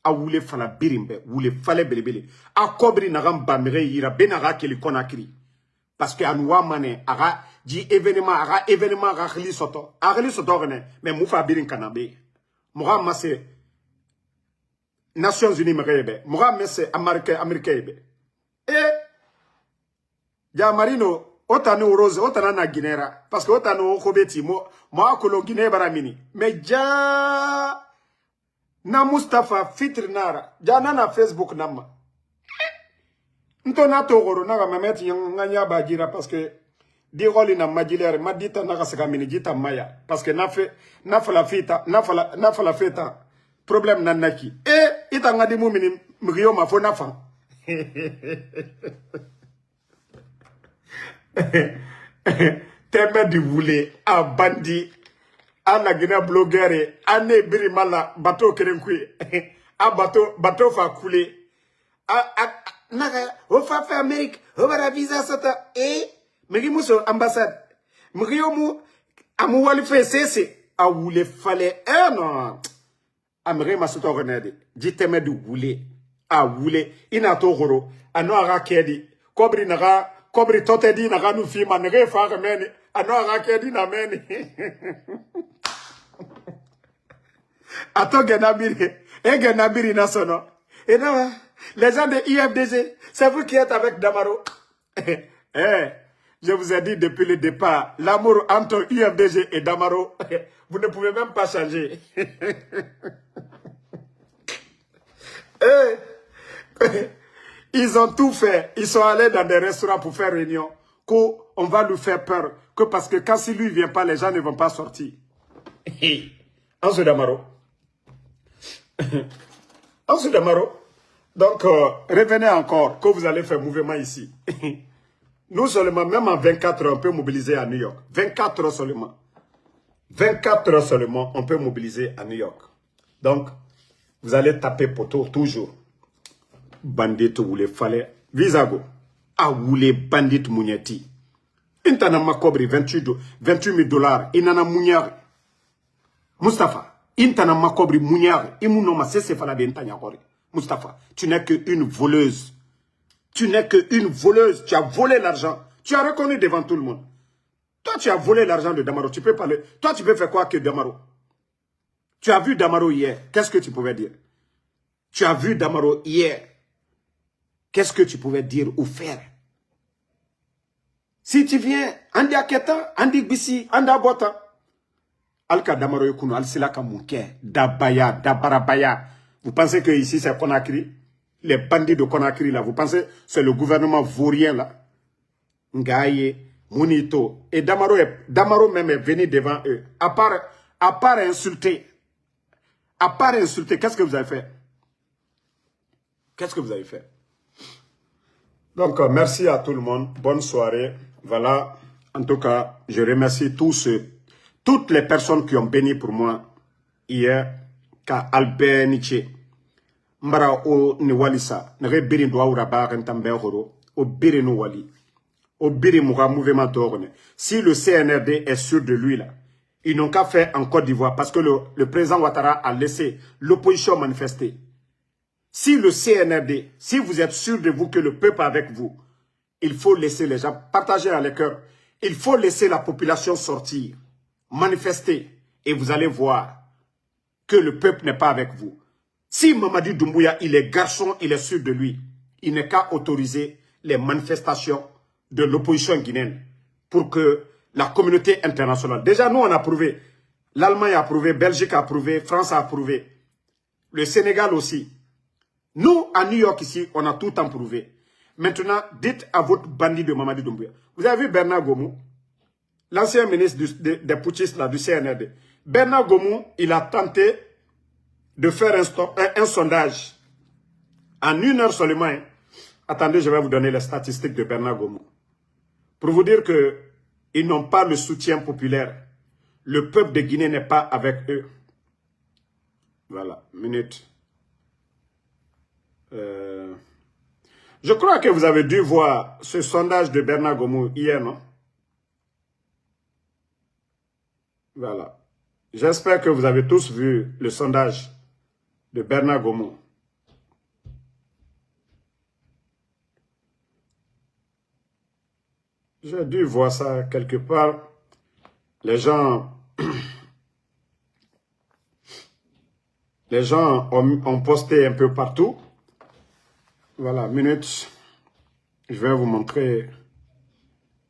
A voulez fala birimbe, voulez fale belebele. A kobri nagam bamere yira benaga keli konakri. Parce que anwa mané aga di événement aga khli soto. Agli soto gane mais moufa birin kanabe. Moura masse Nations Unies merebe. Moura masse américain be. Et ja Marino otano rose otana na Guinera parce que otano khobeti mo akolo Guinée baramini. Mais ja na Mustafa fitr nara ja na Facebook nama. Ntona togoro naga mameti nganya bajira parce que diroli na majilere madita naga sakamini jita maya parce que na fala feta problème nanaki et ita ngadi mumini mriyo mafo nafa Teme di voulé a bandi a la Guinée blogueur a ne birimala bateau kerenkui a bateau fa couler naga o fa fait Amérique o bara visa sata megi muso ambassade megi mu amu wali fe cesse a wule fale non amere masuto renede jiteme du wule a wule ina to goro ano aga kedi kobri tote di naga nu fi manere fa remeni ano aga kedi na meni ato genabiri na sono et non les gens de IFDG, c'est vous qui êtes avec Damaro. Je vous ai dit depuis le départ, l'amour entre IFDG et Damaro, vous ne pouvez même pas changer. Ils ont tout fait. Ils sont allés dans des restaurants pour faire réunion. Qu'on va lui faire peur. Que parce que quand si lui ne vient pas, les gens ne vont pas sortir. Ensuite Damaro. Ensuite Damaro. Donc, revenez encore, que vous allez faire mouvement ici. Nous seulement, même en 24 heures, on peut mobiliser à New York. 24 heures seulement. 24 heures seulement, on peut mobiliser à New York. Donc, vous allez taper poteau toujours. Bandit, vous les fallait. Visago. Ah, vous les bandits mounieti. Intana makobri 28 000 $. Inana mounyar. Mustafa. Intana makobri mounyar. Imunoma sese fala de intanyakori. Mustafa, tu n'es qu'une voleuse. Tu n'es qu'une voleuse. Tu as volé l'argent. Tu as reconnu devant tout le monde. Toi, tu as volé l'argent de Damaro. Tu peux parler. Toi, tu peux faire quoi que Damaro? Tu as vu Damaro hier. Qu'est-ce que tu pouvais dire? Tu as vu Damaro hier. Qu'est-ce que tu pouvais dire ou faire? Si tu viens, Andi Aketa, Andi Bisi, Anda Bota. Alka Damaro Yokuno, Al-Silaka Mouké, Dabaya, Dabarabaya. Vous pensez que ici c'est Conakry? Les bandits de Conakry là, vous pensez que c'est le gouvernement vaurien là? Ngaye, Mounito. Et Damaro même est venu devant eux. À part insulter. À part insulter, qu'est-ce que vous avez fait? Qu'est-ce que vous avez fait? Donc, merci à tout le monde. Bonne soirée. Voilà. En tout cas, je remercie toutes les personnes qui ont béni pour moi hier. Ka Albert Nietzsche. Mbara o ni walisa. Nere biri doa uraba rentambe horo. O biri no wali. O biri moura mouvement d'orne. Si le CNRD est sûr de lui là, ils n'ont qu'à faire en Côte d'Ivoire parce que le président Ouattara a laissé l'opposition manifester. Si le CNRD, si vous êtes sûr de vous que le peuple est avec vous, il faut laisser les gens partager à les cœurs. Il faut laisser la population sortir, manifester et vous allez voir que le peuple n'est pas avec vous. Si Mamadi Doumbouya, il est garçon, il est sûr de lui, il n'est qu'à autoriser les manifestations de l'opposition guinéenne pour que la communauté internationale... Déjà, nous, on a approuvé. L'Allemagne a approuvé, Belgique a approuvé, France a approuvé. Le Sénégal aussi. Nous, à New York ici, on a tout approuvé. Maintenant, dites à votre bandit de Mamadi Doumbouya. Vous avez vu Bernard Gomou, l'ancien ministre des putschistes là, du CNRD. Bernard Gomou, il a tenté de faire un sondage en 1 heure seulement. Hein. Attendez, je vais vous donner les statistiques de Bernard Gomou. Pour vous dire qu'ils n'ont pas le soutien populaire. Le peuple de Guinée n'est pas avec eux. Voilà, minute. Je crois que vous avez dû voir ce sondage de Bernard Gomou hier, non? Voilà. J'espère que vous avez tous vu le sondage de Bernard Gomou. J'ai dû voir ça quelque part. Les gens ont posté un peu partout. Voilà, minute. Je vais vous montrer.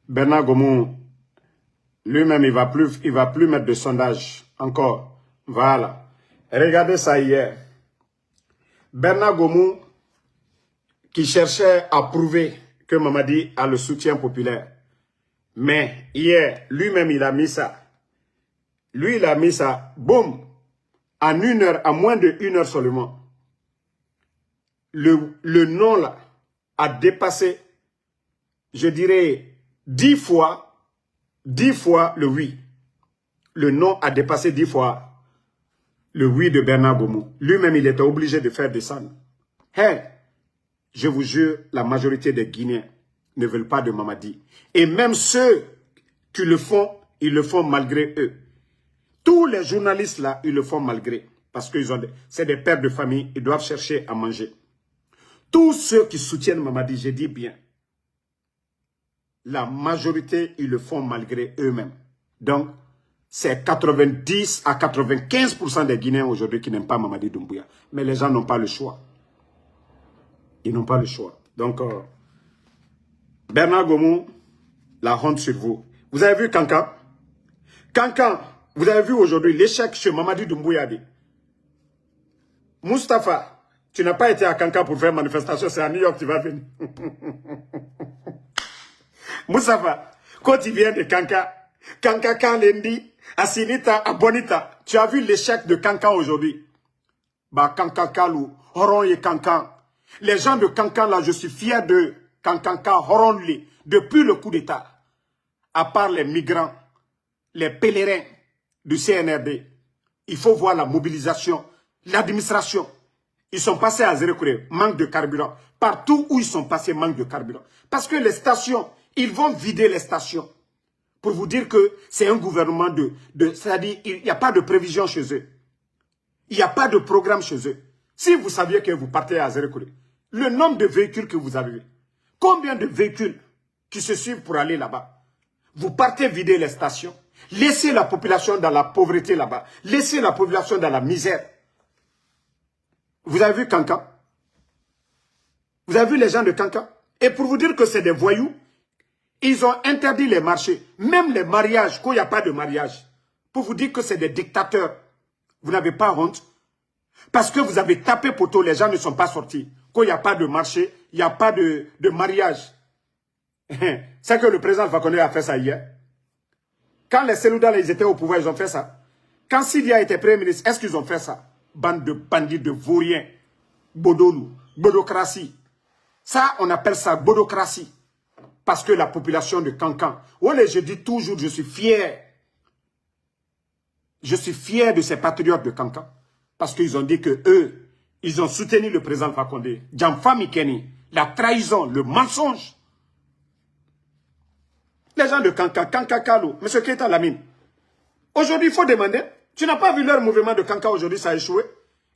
Bernard Gomou, lui-même, il va plus mettre de sondage. Encore. Voilà. Regardez ça hier. Bernard Gomou, qui cherchait à prouver que Mamadi a le soutien populaire. Mais hier, lui-même, il a mis ça. Lui, il a mis ça. Boum. En 1 heure, à moins de 1 heure seulement. Le non là a dépassé, je dirais, 10 fois le oui. Le non a dépassé 10 fois le oui de Bernard Gomou. Lui-même, il était obligé de faire descendre. Hey, je vous jure, la majorité des Guinéens ne veulent pas de Mamadi. Et même ceux qui le font, ils le font malgré eux. Tous les journalistes là, ils le font malgré. Parce que c'est des pères de famille, ils doivent chercher à manger. Tous ceux qui soutiennent Mamadi, je dis bien, la majorité, ils le font malgré eux-mêmes. Donc, c'est 90 à 95% des Guinéens aujourd'hui qui n'aiment pas Mamadi Doumbouya. Mais les gens n'ont pas le choix. Ils n'ont pas le choix. Donc, Bernard Gomou, la honte sur vous. Vous avez vu Kankan? Kankan, vous avez vu aujourd'hui l'échec chez Mamadi Doumbouya. Mustapha, tu n'as pas été à Kankan pour faire manifestation, c'est à New York que tu vas venir. Mustapha, quand tu viens de Kankan, Kankan Kalendi, Asinita, Abonita, tu as vu l'échec de Kankan aujourd'hui. Bah, Kankan Kalou, Horon et Kankan. Les gens de Kankan là, je suis fier de Kankanka, Horonli, depuis le coup d'État. À part les migrants, les pèlerins du CNRD, il faut voir la mobilisation, l'administration. Ils sont passés à zéro courrier, manque de carburant. Partout où ils sont passés, manque de carburant. Parce que les stations, ils vont vider les stations. Pour vous dire que c'est un gouvernement c'est-à-dire il n'y a pas de prévision chez eux. Il n'y a pas de programme chez eux. Si vous saviez que vous partez à Zérekouré, le nombre de véhicules que vous avez, combien de véhicules qui se suivent pour aller là-bas? Vous partez vider les stations, laissez la population dans la pauvreté là-bas, laissez la population dans la misère. Vous avez vu Kankan? Vous avez vu les gens de Kankan? Et pour vous dire que c'est des voyous, ils ont interdit les marchés, même les mariages, quand il n'y a pas de mariage. Pour vous dire que c'est des dictateurs. Vous n'avez pas honte? Parce que vous avez tapé poteau, les gens ne sont pas sortis. Quand il n'y a pas de marché, il n'y a pas de mariage. C'est que le président Fakonde a fait ça hier. Quand les Selouda, ils étaient au pouvoir, ils ont fait ça. Quand Sidia était premier ministre, est-ce qu'ils ont fait ça? Bande de bandits, de vauriens. Bodolou, bodocratie. Ça, on appelle ça bodocratie. Parce que la population de Kankan, je dis toujours, je suis fier. Je suis fier de ces patriotes de Kankan. Parce qu'ils ont dit que eux, ils ont soutenu le président Fakonde. Djamfa Mikeni, la trahison, le mensonge. Les gens de Kankan, Kankakalo, M. Keita Lamine. Aujourd'hui, il faut demander. Tu n'as pas vu leur mouvement de Kankan aujourd'hui, ça a échoué.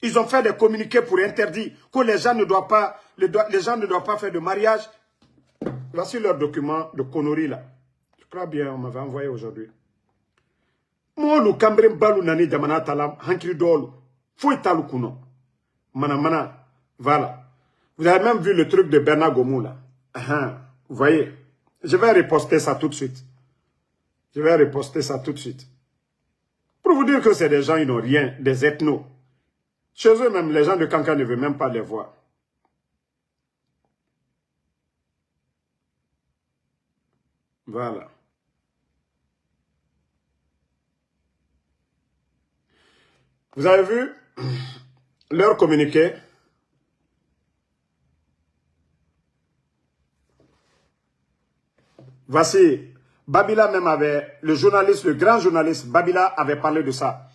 Ils ont fait des communiqués pour interdire que les gens ne doivent pas, faire de mariage. Voici leur document de conneries là. Je crois bien, on m'avait envoyé aujourd'hui. Moi, le Cambrem Balou Nani Damana Talam, Hankri Dolo, Fouy Taloukuno. Mana, voilà. Vous avez même vu le truc de Bernard Gomou là. Vous voyez, je vais reposter ça tout de suite. Je vais reposter ça tout de suite. Pour vous dire que c'est des gens, ils n'ont rien, des ethnos. Chez eux même, les gens de Kankan ne veulent même pas les voir. Voilà. Vous avez vu leur communiqué? Voici, Babila même avait, le journaliste, le grand journaliste Babila avait parlé de ça.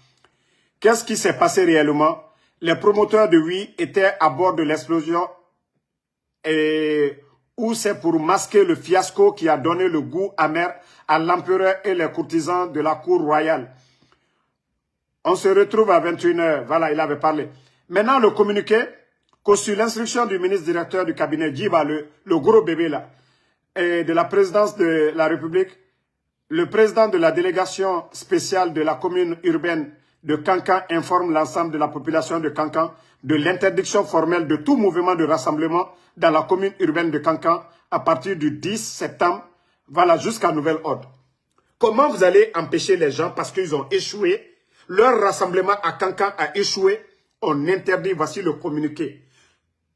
Qu'est-ce qui s'est passé réellement? Les promoteurs de Oui étaient à bord de l'explosion et où c'est pour masquer le fiasco qui a donné le goût amer à l'empereur et les courtisans de la cour royale. On se retrouve à 21h. Voilà, il avait parlé. Maintenant, le communiqué, que sur l'instruction du ministre directeur du cabinet Djiba, le gros bébé là, et de la présidence de la République, le président de la délégation spéciale de la commune urbaine de Kankan informe l'ensemble de la population de Kankan de l'interdiction formelle de tout mouvement de rassemblement dans la commune urbaine de Kankan à partir du 10 septembre, voilà, jusqu'à nouvel ordre. Comment vous allez empêcher les gens parce qu'ils ont échoué? Leur rassemblement à Kankan a échoué. On interdit, voici le communiqué.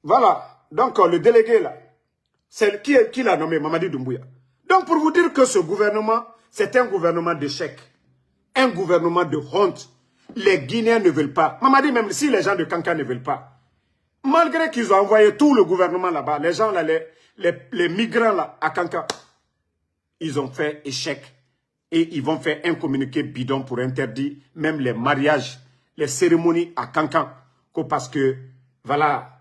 Voilà, donc le délégué là, c'est qui l'a nommé? Mamadi Doumbouya. Donc pour vous dire que ce gouvernement, c'est un gouvernement d'échec. Un gouvernement de honte. Les Guinéens ne veulent pas. Mamadi, même si les gens de Kankan ne veulent pas, malgré qu'ils ont envoyé tout le gouvernement là-bas, les gens là, les migrants là, à Kankan, ils ont fait échec. Et ils vont faire un communiqué bidon pour interdire même les mariages, les cérémonies à Kankan. Parce que, voilà,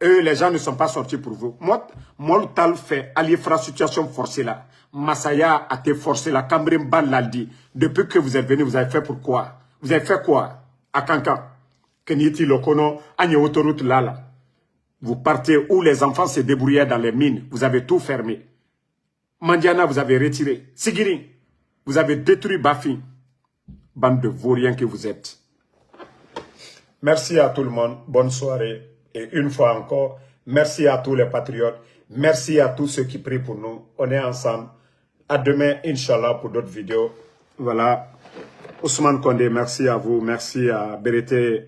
eux, les gens ne sont pas sortis pour vous. Moi, Tal fait allier fra situation forcée là. Masaya a été forcé là. Kambrem Ban l'a dit. Depuis que vous êtes venu, vous avez fait pourquoi? Vous avez fait quoi à Kankan? Kenyeti Lokono, Agne autoroute là. Vous partez où les enfants se débrouillaient dans les mines. Vous avez tout fermé. Mandiana, vous avez retiré. Sigiri, vous avez détruit Bafi. Bande de vauriens que vous êtes. Merci à tout le monde. Bonne soirée. Et une fois encore, merci à tous les patriotes. Merci à tous ceux qui prient pour nous. On est ensemble. À demain, Inch'Allah, pour d'autres vidéos. Voilà. Ousmane Kondé, merci à vous. Merci à Berete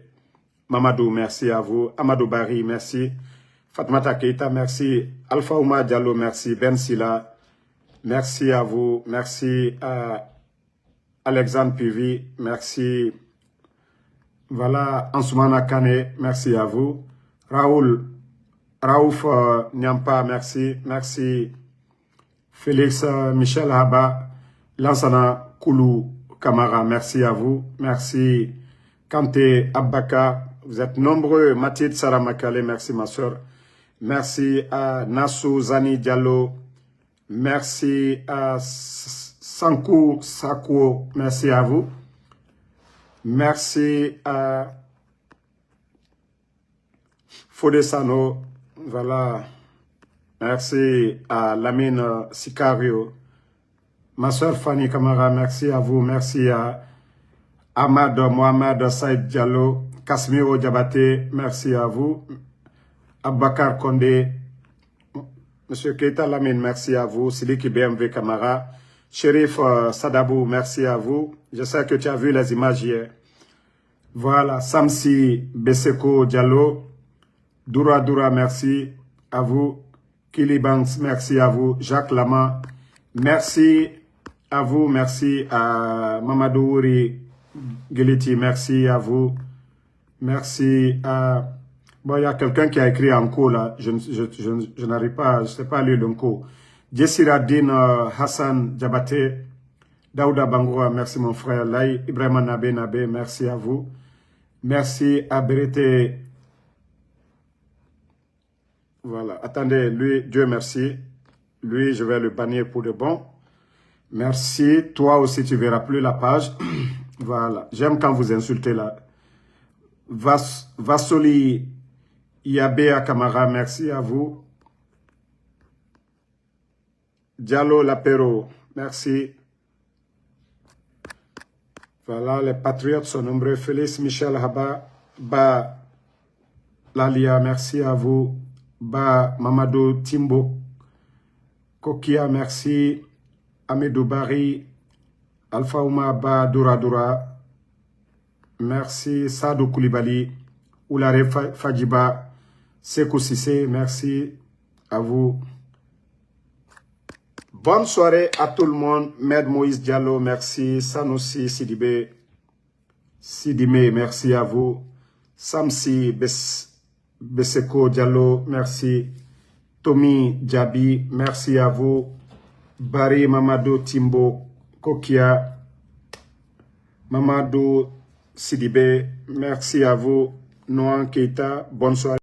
Mamadou, merci à vous. Amadou Bari, merci. Fatmata Keita, merci. Alpha Ouma Diallo, merci. Ben Sila, merci à vous. Merci à Alexandre Pivi, merci. Voilà, Ansoumana Kane, merci à vous. Raouf Nyampa, merci. Merci. Félix Michel Haba, Lansana Koulou Kamara, merci à vous. Merci. Kanté Abbaka, vous êtes nombreux. Mathilde Saramakale, merci ma soeur. Merci à Nassou Zani Diallo. Merci à Sankou Sako, merci à vous. Merci à Fodesano, voilà. Merci à Lamine Sicario. Ma soeur Fanny Kamara, merci à vous. Merci à Ahmad Mohamed Saïd Diallo, Kasmiro Diabaté, merci à vous. Abakar Kondé, Monsieur Keita Lamine, merci à vous. Sidiki BMW Kamara, Shérif Sadabou, merci à vous. Je sais que tu as vu les images hier. Voilà, Samsi Beseko Diallo, Doura Doura, merci à vous. Kili Banks, merci à vous. Jacques Lama, merci à vous. Merci à Mamadou Ouri Geliti, merci à vous. Merci à... Bon, il y a quelqu'un qui a écrit en cours là. Je n'arrive pas, je ne sais pas lire le cours. Jessiradine Hassan Diabaté, Daouda Bangoura, merci mon frère. Laï Ibrahima Nabé, merci à vous. Merci à Berete. Voilà, attendez, lui, Dieu merci. Lui, je vais le bannir pour de bon. Merci. Toi aussi, tu verras plus la page. Voilà, j'aime quand vous insultez là. Vasoli Yabea Kamara, merci à vous. Diallo Lapero, merci. Voilà, les patriotes sont nombreux. Félix Michel Haba, Ba Lalia, merci à vous. Ba Mamadou Timbo, Kokia, merci. Amidou Bari, Alpha Ouma Ba Doura Doura, merci. Sadou Koulibaly, Oulare Fadjiba, Sekou Sissé, merci à vous. Bonne soirée à tout le monde. Med Moïse Diallo, merci. Sanoussi Sidibé, Sidimé, merci à vous. Samsi Beseko Diallo, merci. Tommy Djabi, merci à vous. Bari Mamadou Timbo Kokia, Mamadou Sidibé, merci à vous. Noan Keita, bonne soirée.